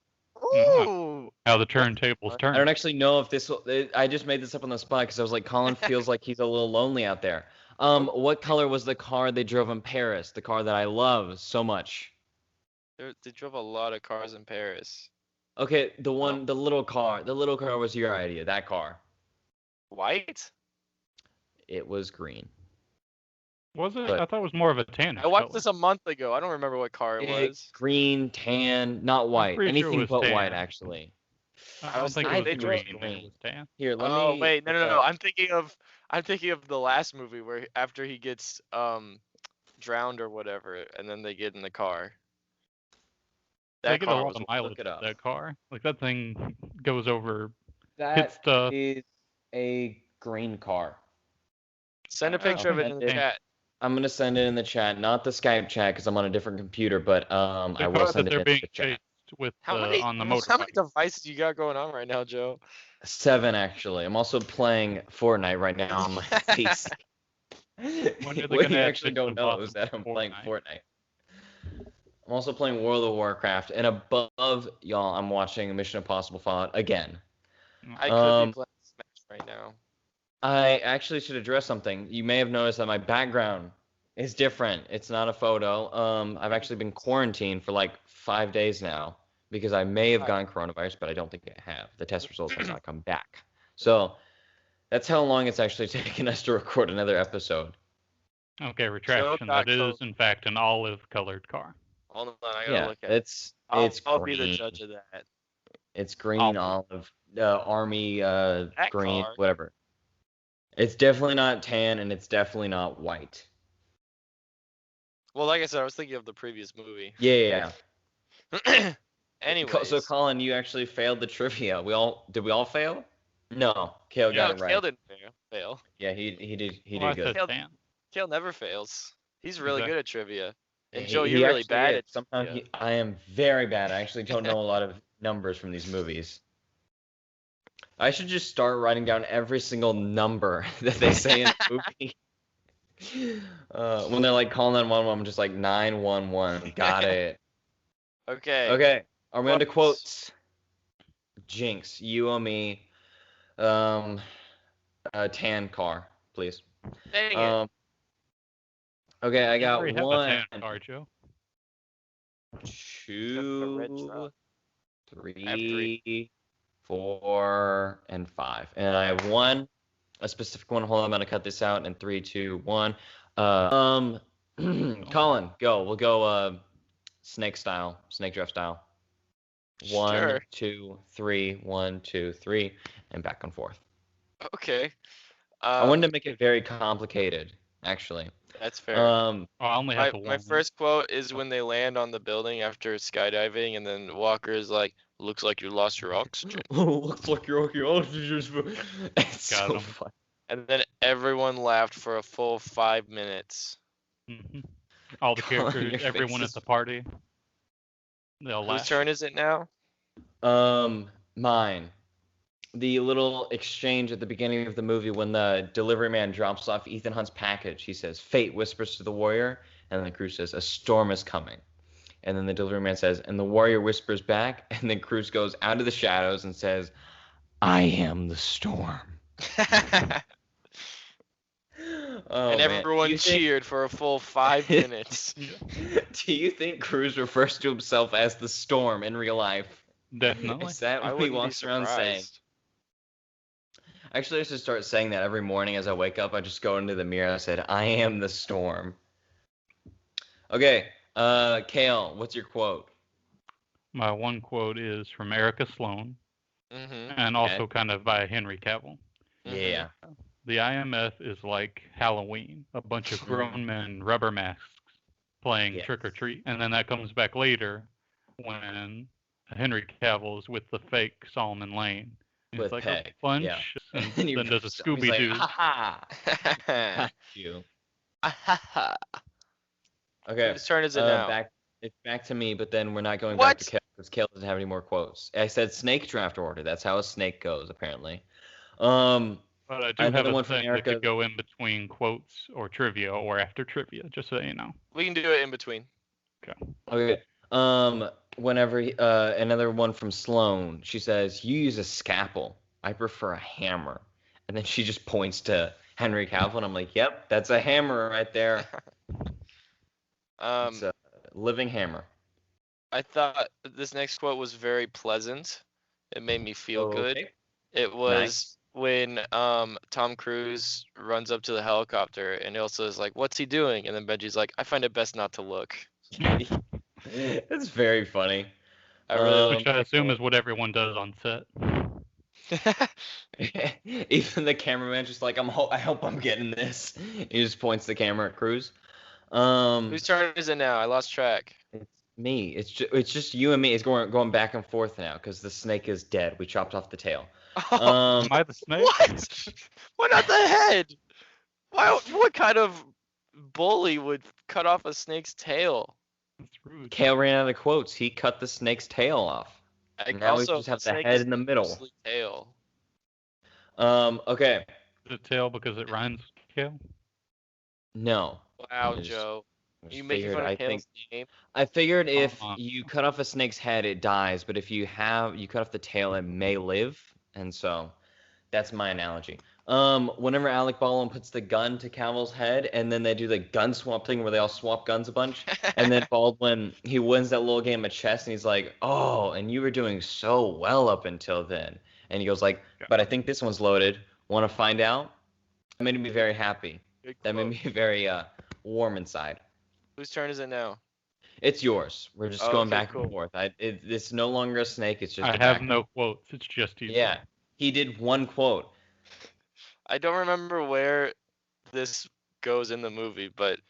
Ooh. How the turntables I turn. don't actually know if this. I just made this up on the spot because I was like, Colin feels like he's a little lonely out there. What color was the car they drove in Paris? The car that I love so much. They drove a lot of cars in Paris. Okay, the little car. The little car was your idea. That car. White? It was green. Was it? But- I thought it was more of a tannish I watched color. this a month ago. I don't remember what car it was. Green, tan, not white. pretty sure it Anything was but tan. white, actually. I I don't was think thinking it they was drove green. green. It was tan. Here, let Oh me. wait, no. look up- I'm thinking of the last movie where after he gets drowned or whatever, and then they get in the car. They That get a car lot was of look mileage it with up. that car. Like that thing goes over. That the- is a green car. Send a Oh, picture of it in the okay. chat. I'm gonna send it in the chat, not the Skype chat because I'm on a different computer, but The I will car that send it they're in being the chat. chased with How many on the how many motorbike. devices you got going on right now, Joe? 7 actually. I'm also playing Fortnite right now on my PC. When are they What gonna you add actually Mission don't know is Impossible that I'm to playing Fortnite? Fortnite. I'm also playing World of Warcraft, and above y'all, I'm watching Mission Impossible Fallout again. I could Um, be playing Smash right now. I actually should address something. You may have noticed that my background is different. It's not a photo. I've actually been quarantined for like 5 days now because I may have gotten coronavirus, but I don't think I have. The test results have not come back. So That's how long it's actually taken us to record another episode. Okay, retraction. That Joe.co. is, in fact, an olive-colored car. Hold on, I gotta Yeah, look at it. it's green. I'll be the judge of that. It's green, olive, army, That green, car. whatever. It's definitely not tan, and it's definitely not white. Well, like I said, I was thinking of the previous movie. Yeah. Anyways. So Colin, you actually failed the trivia. Did we all fail? No, Kale got it right. Kale didn't fail. Yeah, he did I good. said tan. Kale never fails. He's really Exactly. good at trivia. And He- Joe, he you're really actually bad is. at Sometimes trivia. I am very bad. I actually don't know a lot of numbers from these movies. I should just start writing down every single number that they say in the movie. When they're like calling 911, I'm just like 911. Got it. Okay. Okay. Are we on to Quotes. quotes? Jinx, you owe me a tan car, please. Dang it. Okay, I You got already have a one, tan car, Joe. the red 2, truck. 3, 4, and 5. And I have one, a specific one. Hold on, I'm gonna cut this out in 3, 2, 1. Colin, go. We'll go snake draft style. 1, Sure. 2, 3, 1, 2, 3, and back and forth. Okay. I wanted to make it very complicated, actually. That's fair. Oh, I only have the one. My first quote is when they land on the building after skydiving, and then Walker is like, "Looks like you lost your oxygen." Looks like you're It's Got so him. fun. And then everyone laughed for a full 5 minutes. Mhm. All the Colin, characters, your everyone face at the party. They'll Whose laugh. turn is it now? Mine. The little exchange at the beginning of the movie when the delivery man drops off Ethan Hunt's package. He says, "Fate whispers to the warrior," and then Cruz says, "A storm is coming." And then the delivery man says, and the warrior whispers back, and then Cruz goes out of the shadows and says, "I am the storm." Oh, And man. everyone Do you think- cheered for a full 5 minutes. Do you think Cruz refers to himself as the storm in real life? Definitely. Is that I what he wouldn't be walks around saying? surprised. Actually, I should start saying that every morning as I wake up. I just go into the mirror and I said, "I am the storm." Okay, Kale, what's your quote? My one quote is from Erica Sloan, Mm-hmm. and Okay. also kind of by Henry Cavill. Yeah. The IMF is like Halloween, a bunch of grown men in rubber masks playing Yes. trick or treat. And then that comes back later when Henry Cavill is with the fake Solomon Lane. And With it's like Peg, a bunch, yeah. and And he then does a rips up. He's like, Scooby Doo. "Ha ha, got you." Okay. Whose turn is it now? It's back to me, but then we're not going back to What? Kale because Kale doesn't have any more quotes. I said snake draft order. That's how a snake goes, apparently. But I do have Another a one from thing that Erica. could go in between quotes or trivia or after trivia, just so you know. We can do it in between. Okay. Whenever another one from Sloan, she says, "You use a scalpel. I prefer a hammer." And then she just points to Henry Cavill, and I'm like, "Yep, that's a hammer right there. It's a living hammer." I thought this next quote was very pleasant. It made me feel good. Okay. It was Nice. when Tom Cruise runs up to the helicopter and Ilsa is like, "What's he doing?" And then Benji's like, "I find it best not to look." It's very funny. I really Which I assume is what everyone does on set. Even the cameraman just like, I hope I'm getting this. He just points the camera at Cruz. Whose turn is it now? I lost track. It's me. It's just you and me. It's going back and forth now because the snake is dead. We chopped off the tail. Am I the snake? What? Why not the head? Why? What kind of bully would cut off a snake's tail? That's rude. Kale ran out of quotes. He cut the snake's tail off. Now we just have the snake head is in the middle. mostly Tail. Okay. The tail because it rhymes with Kale. No. Wow, I just- Joe. I You just making figured- fun I of think Kale's name? I figured if Uh-huh. you cut off a snake's head, it dies. But if you cut off the tail, it may live. And so that's my analogy. Whenever Alec Baldwin puts the gun to Cavill's head, and then they do the gun swap thing where they all swap guns a bunch, and then Baldwin, he wins that little game of chess, and he's like, "Oh, and you were doing so well up until then." And he goes like, "But I think this one's loaded. Want to find out? That made me very happy. Good That made quote. me very warm inside. Whose turn is it now? It's yours. We're just Oh, going okay, back cool. and forth. It's no longer a snake. It's just I a have back. no quotes. It's just you. Yeah, he did one quote. I don't remember where this goes in the movie, but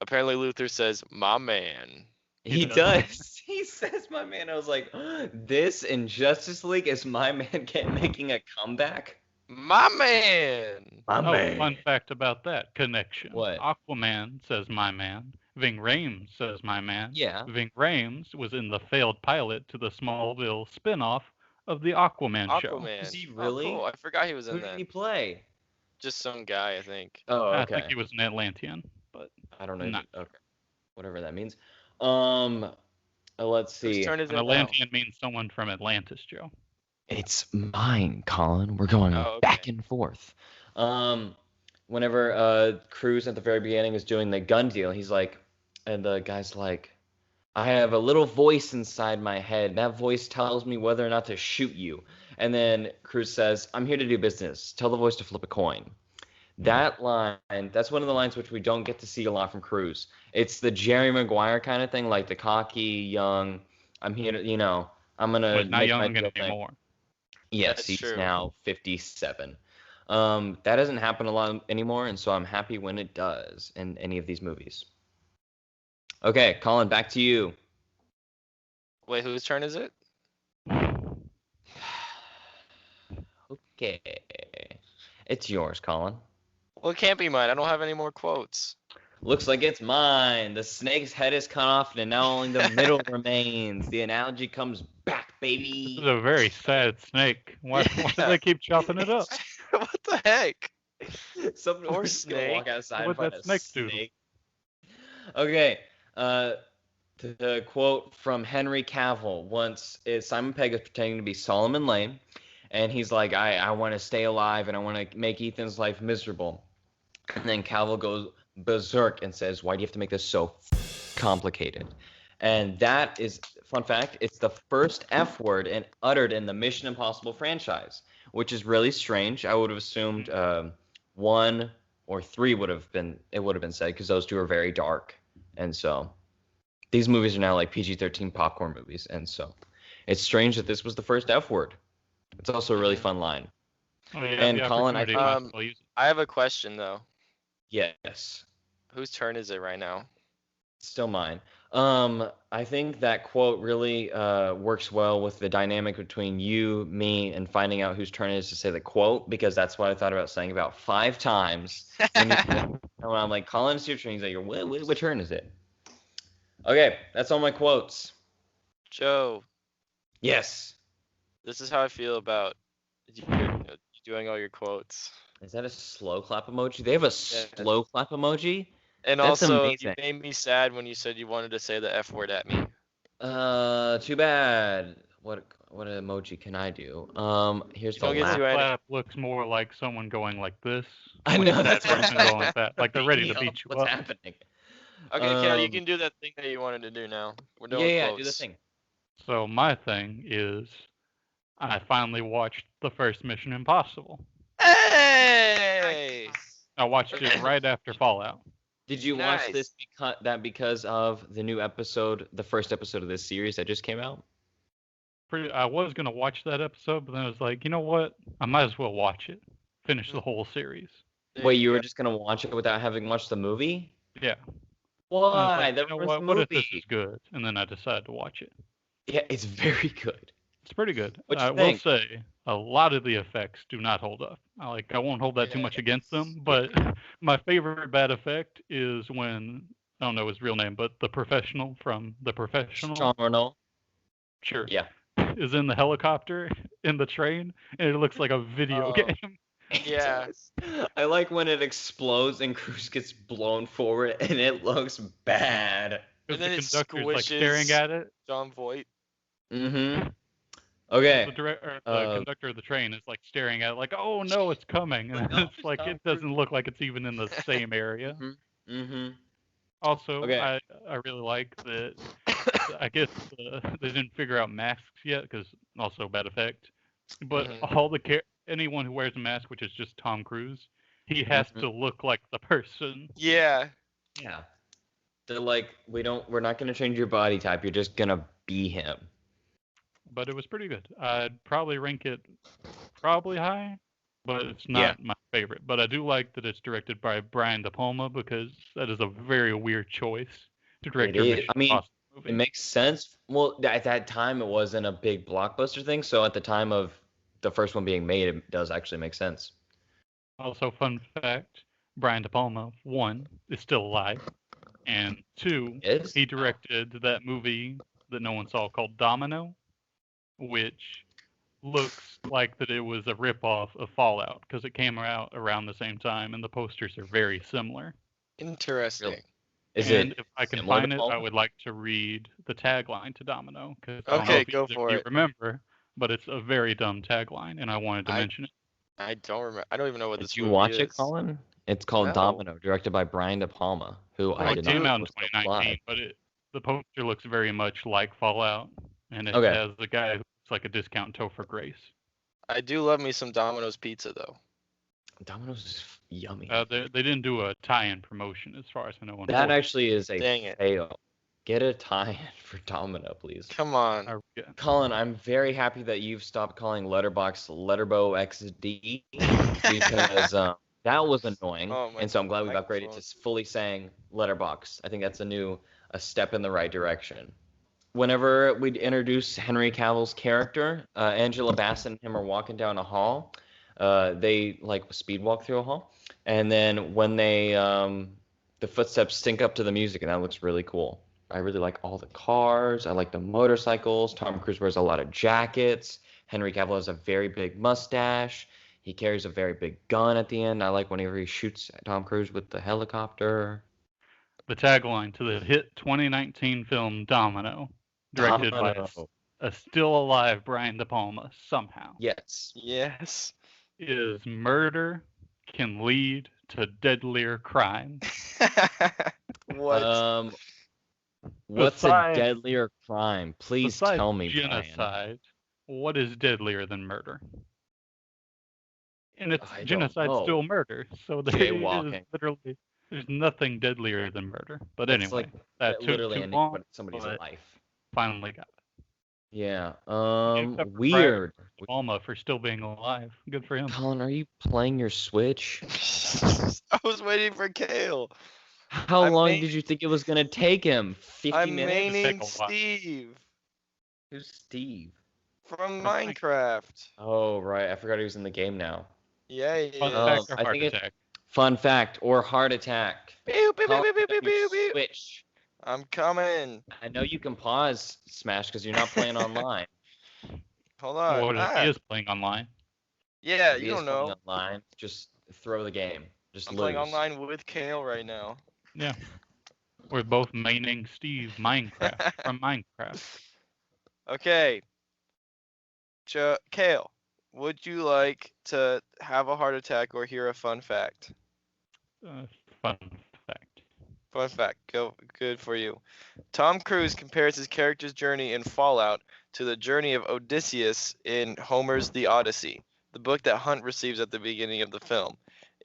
apparently Luther says, "My man." He does. does. He says, "My man." I was like, this in Justice League is my man making a comeback. My man. My Oh, fun fact about that connection. What? Aquaman says my man. Ving Rhames says my man. Yeah. Ving Rhames was in the failed pilot to the Smallville spin-off of the Aquaman show. Aquaman. Is he Oh, really? cool. I forgot he was Who in did that. he play? Just some guy, I think. Oh, I okay. think he was an Atlantean, but I don't know. not Okay. Whatever that means. Let's see. Whose turn is an it now? Atlantean means someone from Atlantis, Joe. It's mine, Colin. We're going Oh, okay. back and forth. Whenever Cruz at the very beginning is doing the gun deal, he's like, and the guy's like, I have a little voice inside my head. That voice tells me whether or not to shoot you. And then Cruz says, I'm here to do business. Tell the voice to flip a coin. That line, that's one of the lines which we don't get to see a lot from Cruz. It's the Jerry Maguire kind of thing, like the cocky, young, I'm here to, I'm going to But not make my young deal thing. anymore. Yes, That's he's true. now 57. That doesn't happen a lot anymore, and so I'm happy when it does in any of these movies. Okay, Colin, back to you. Wait, whose turn is it? Okay. It's yours, Colin. Well, it can't be mine. I don't have any more quotes. Looks like it's mine. The snake's head is cut off, and now only the middle remains. The analogy comes back, This baby. is a very sad snake. Why do Yeah. they keep chopping it up? What the heck? Some Poor gonna snake. walk outside What'd and find that a snake do? snake. Okay. The quote from Henry Cavill once is Simon Pegg is pretending to be Solomon Lane, and he's like, I want to stay alive and I want to make Ethan's life miserable. And then Cavill goes berserk and says, why do you have to make this so complicated? And that is, fun fact, it's the first F word uttered in the Mission Impossible franchise, which is really strange. I would have assumed 1 or 3 would have been said, because those two are very dark. And so these movies are now like PG-13 popcorn movies. And so it's strange that this was the first F word. It's also a really fun line. Oh, yeah, And the Colin, I opportunity, think- might as well use it. I have a question though. Yes. Whose turn is it right now? Still mine. I think that quote really works well with the dynamic between you, me, and finding out whose turn it is to say the quote, because that's what I thought about saying about 5 times. And I'm like, Colin, it's your turn. He's like, what turn is it? Okay, that's all my quotes. Joe, Yes. this is how I feel about you doing all your quotes. Is that a slow clap emoji? They have a slow clap emoji? And That's also, amazing. you made me sad when you said you wanted to say the F word at me. Too bad. What emoji can I do? Here's You the don't get laugh. to add- Clap looks more like someone going like this. I know, that's what person I'm going like that. Like they're ready to beat you What's up. happening? Okay, Kale, you Um, can do that thing that you wanted to do now. We're Yeah, doing yeah, quotes. do the thing. So my thing is, I finally watched the first Mission Impossible. Hey! I watched it right after Fallout. Did you watch Nice. this because of the new episode, the first episode of this series that just came out? I was gonna watch that episode, but then I was like, you know what? I might as well watch it. Finish the whole series. There Wait, you were go. just gonna watch it without having watched the movie? Yeah. And I Why? was like, That you know was what? the What if movie. this is good? And then I decided to watch it. Yeah, it's very good. It's pretty good. What'd you I will think? say a lot of the effects do not hold up. I won't hold that too much against them, but my favorite bad effect is when I don't know his real name, but the professional from The Professional, Sean Arnold. sure, Yeah. is in the helicopter in the train, and it looks like a video Oh. game. Yeah. I like when it explodes and Cruz gets blown forward and it looks bad. Because then the it conductor's like staring squishes- at it. John Voight. Mm-hmm. Okay. The Uh, conductor of the train is like staring at it, like, oh no, it's coming. And No, it's like Tom it doesn't look like it's even in the same area. Mm-hmm. Also, Okay. I really like that. I guess they didn't figure out masks yet, because also bad effect. But Mhm. all anyone who wears a mask, which is just Tom Cruise, he has to look like the person. Yeah. Yeah. They're like, we're not gonna change your body type. You're just gonna be him. But it was pretty good. I'd probably rank it probably high, but it's not my favorite. But I do like that it's directed by Brian De Palma because that is a very weird choice to direct your Mission Impossible movie. It makes sense. Well, at that time, it wasn't a big blockbuster thing. So at the time of the first one being made, it does actually make sense. Also, fun fact, Brian De Palma, 1, is still alive. And 2, he directed that movie that no one saw called Domino, which looks like that it was a ripoff of Fallout because it came out around the same time and the posters are very similar. Interesting. If I can find it, I would like to read the tagline to Domino because I don't know if go for you it. remember, but it's a very dumb tagline and I wanted to mention it. I don't remember. I don't even know what this Did you movie watch is. it, Colin? It's called Domino, directed by Brian De Palma, who It came out in 2019, but the poster looks very much like Fallout, and it has the guy who looks like a discount Topher Grace. I do love me some Domino's pizza, though. Domino's is yummy. They didn't do a tie-in promotion, as far as I know. That actually is a Dang it. fail. Get a tie-in for Domino, please. Come on. Colin, I'm very happy that you've stopped calling Letterboxd Letterbo XD because that was annoying. And so I'm glad we've upgraded to fully saying Letterboxd. I think that's a step in the right direction. Whenever we'd introduce Henry Cavill's character, Angela Bassett and him are walking down a hall. They like speed walk through a hall. And then when they the footsteps sync up to the music, and that looks really cool. I really like all the cars. I like the motorcycles. Tom Cruise wears a lot of jackets. Henry Cavill has a very big mustache. He carries a very big gun at the end. I like whenever he shoots Tom Cruise with the helicopter. The tagline to the hit 2019 film Domino, directed by a still alive Brian De Palma somehow. Yes. Yes. Is murder can lead to deadlier crime. What? What's a deadlier crime? Please tell me, genocide. Brian. What is deadlier than murder? And it's genocide's still murder, so there is literally there's nothing deadlier than murder. But It's anyway, like, that took literally too long. somebody's life. Finally got it. Yeah. Except for Weird. Alma for still being alive. Good for him. Colin, are you playing your Switch? I was waiting for Kale. How long did you think it was gonna take him? 50 minutes. I'm maining Steve. Who's Steve? From Minecraft. Oh right, I forgot he was in the game now. Yeah, he Fun is. fact or heart attack? Fun fact or heart attack. Pew, pew, pew, pew, pew, pew, pew, pew. Switch. I'm coming. I know you can pause Smash because you're not playing online. Hold on. What if he is playing online? Yeah, If he you is don't know. playing online, just throw the game. Just I'm lose. playing online with Kale right now. Yeah. We're both maining Steve Minecraft from Minecraft. Okay. Kale, would you like to have a heart attack or hear a fun fact? Fun fact. Fun fact. Good for you. Tom Cruise compares his character's journey in Fallout to the journey of Odysseus in Homer's The Odyssey, the book that Hunt receives at the beginning of the film.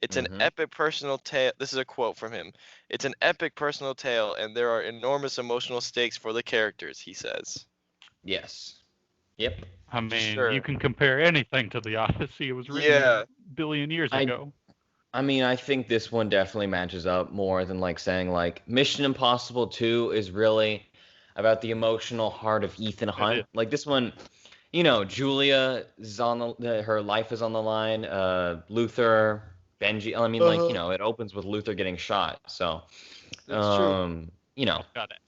It's an epic personal tale. This is a quote from him. It's an epic personal tale, and there are enormous emotional stakes for the characters, he says. Yes. Yep. I mean, Sure. you can compare anything to the Odyssey. It was written a billion years ago. I mean, I think this one definitely matches up more than like saying like Mission Impossible 2 is really about the emotional heart of Ethan Hunt. Like this one, you know, Julia is on her life is on the line. Luther, Benji. I mean, like, you know, it opens with Luther getting shot. So, That's true. you know,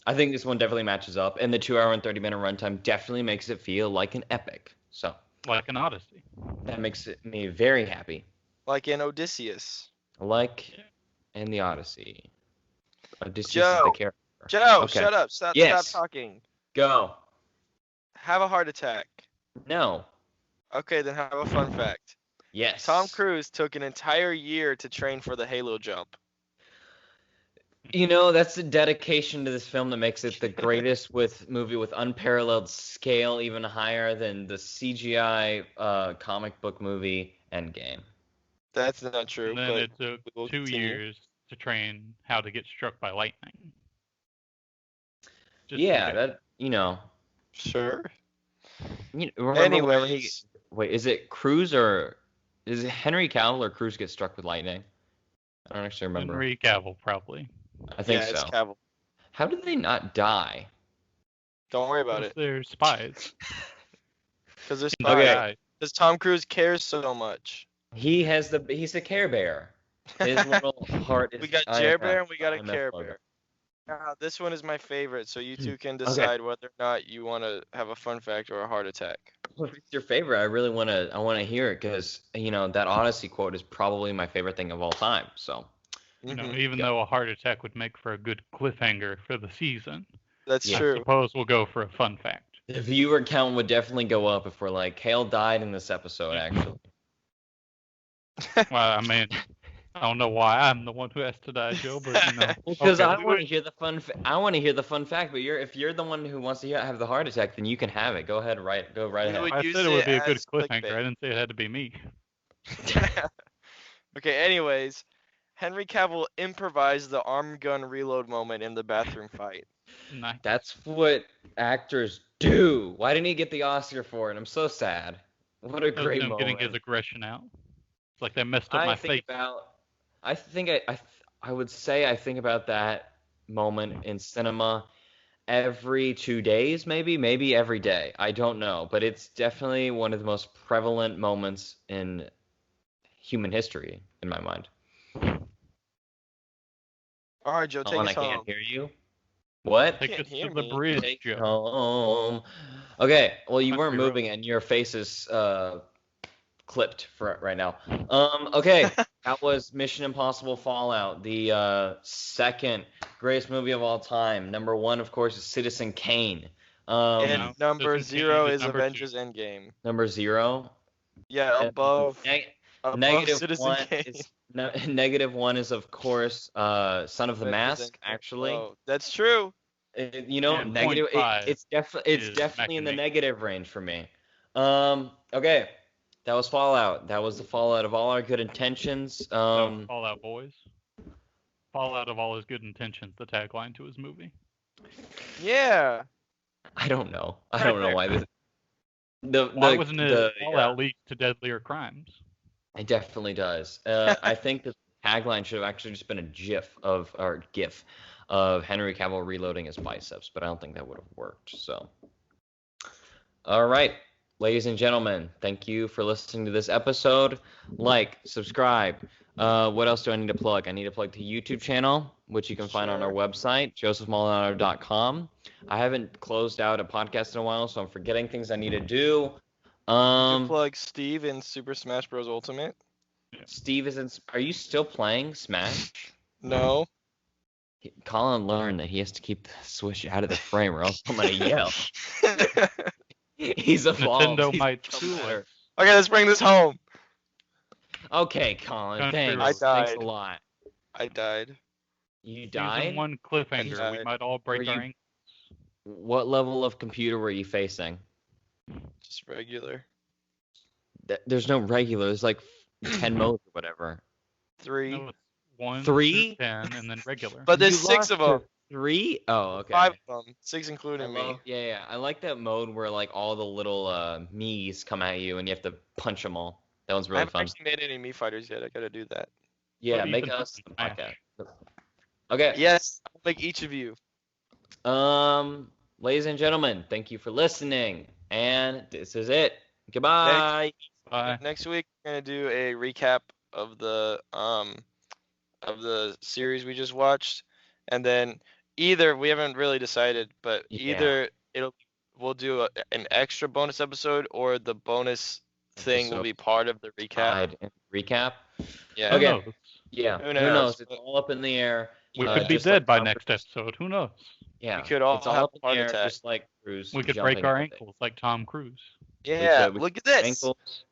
I think this one definitely matches up, and the 2 hour and 30-minute runtime definitely makes it feel like an epic. So, like an Odyssey. That makes me very happy. Like in Odysseus. Like in the Odyssey. Odysseus is Joe. the character. Joe, Okay. shut up. Stop talking. Go. Have a heart attack. No. Okay, then have a fun fact. Yes. Tom Cruise took an entire year to train for the Halo jump. You know, that's the dedication to this film that makes it the greatest movie with unparalleled scale, even higher than the CGI comic book movie Endgame. That's not true. And then But it took we'll 2 continue. years to train how to get struck by lightning. Just Yeah, okay. that Sure. remember whenever he Anyways, wait, is it Cruz or is it Henry Cavill or Cruz get struck with lightning? I don't actually remember. Henry Cavill, probably. I think yeah, it's so. Cavill. How did they not die? Don't worry about it. They're spies. Because there's They Okay. die. Because Tom Cruise cares so much. He's the Care Bear. His little heart is. We got IMF, Jer Bear and we got a IMF Care logo. Bear. Now, this one is my favorite, so you two can Okay. decide whether or not you want to have a fun fact or a heart attack. If it's your favorite, I really want to hear it because that Odyssey quote is probably my favorite thing of all time. So Mhm. Even though a heart attack would make for a good cliffhanger for the season, That's Yeah. I true. suppose we'll go for a fun fact. the viewer count would definitely go up if we're like, Kale died in this episode. Actually, Well, I mean, I don't know why I'm the one who has to die, Joe, but because okay. I want to hear the fun. I want to hear the fun fact. But if you're the one who wants to have the heart attack, then you can have it. Go ahead, go right We ahead. would I use said it would be a it good as cliffhanger. clickbait. I didn't say it had to be me. Okay, anyways, Henry Cavill improvised the arm gun reload moment in the bathroom fight. Nice. That's what actors do. Why didn't he get the Oscar for it? I'm so sad. What a That was great him moment. getting his aggression out. It's like they messed up my face. I think I would say I think about that moment in cinema every 2 days, maybe every day. I don't know, but it's definitely one of the most prevalent moments in human history in my mind. All right, Joe, take Colin, us I can't home. hear you. What? Take can't us hear to the me. bridge, Take Joe. home. Okay, well you weren't Country road. moving and your face is clipped for right now. Okay, that was Mission Impossible Fallout, the second greatest movie of all time. Number 1, of course, is Citizen Kane. And No, number Citizen 0 Kane is is number 2. Avengers Endgame. Number 0. Yeah, above Negative Citizen 1 Kane. is negative 1 is of course Son of the Avengers Mask. Endgame. Actually, Oh, that's true. And negative. 0.5 It's is definitely in the Machinate. negative range for me. Okay, that was Fallout. That was the fallout of all our good intentions. That was Fallout Boys. Fallout of all his good intentions, the tagline to his movie. Yeah. I don't know. I don't know why this. Why wasn't it Fallout leads to deadlier crimes? It definitely does. I think the tagline should have actually just been a GIF of Henry Cavill reloading his biceps, but I don't think that would have worked. So, all right, ladies and gentlemen, thank you for listening to this episode. Like, subscribe. What else do I need to plug? I need to plug the YouTube channel, which you can find on our website, josephmaldonado.com. I haven't closed out a podcast in a while, so I'm forgetting things I need to do. You can plug Steve in Super Smash Bros. Ultimate. Steve is in. Are you still playing Smash? No. Colin learned that he has to keep the Switch out of the frame, or else I'm gonna yell. He's evolved. Nintendo He's might become sue better. us. Okay, let's bring this home. Okay, Colin. Country Thanks. road. Thanks a died. lot. I died. You Season died. 1 cliffhanger. died. We might all break Were our you- ankles. What level of computer were you facing? Just regular. There's no regular. There's like 10 modes or whatever. 3. No, it's 1 3? through 10, and then regular. But there's You 6 of lost them. to 3? Oh, okay. 5 of them. 6 I including me. love, yeah. I like that mode where like all the little Mii's come at you and you have to punch them all. That one's I really haven't fun. actually made any Mii fighters yet. I gotta do that. Yeah, What make even us the Smash? podcast. Okay. Yes, I'll make each of you. Ladies and gentlemen, thank you for listening, and this is it. Goodbye. Bye. Next week we're gonna do a recap of the series we just watched, and then either we haven't really decided, but Yeah. either we'll do an extra bonus episode, or the bonus thing will Episode be part of the recap. Recap. Yeah. Who Okay. knows? Yeah. Who Who knows? knows? It's all up in the air. We could be just like dead by Tom next Cruise. episode. Who knows? Yeah. We could all it's all have up in a heart the air, attack. just like Cruise. We could break jumping our off it. ankles like Tom Cruise. Yeah. We Look could at break this. ankles.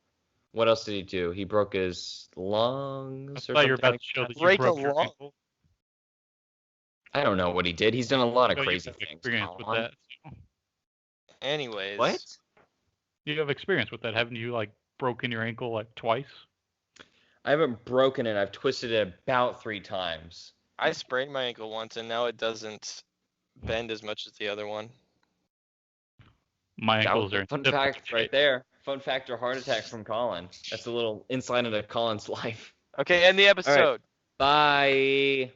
What else did he do? He broke his lungs. I or thought you were something about like to show that you Break a broke your lung. ankle. I don't know what he did. He's done a lot of Oh, you crazy have things. experience with Colin. that. Anyways. What? You have experience with that, haven't you? Like broken your ankle like twice. I haven't broken it. I've twisted it about 3 times. I sprained my ankle once, and now it doesn't bend as much as the other one. My That was ankles are a fun in different fact right shape. there. Fun fact or heart attack from Colin. That's a little insight into Colin's life. Okay, end the episode. Bye.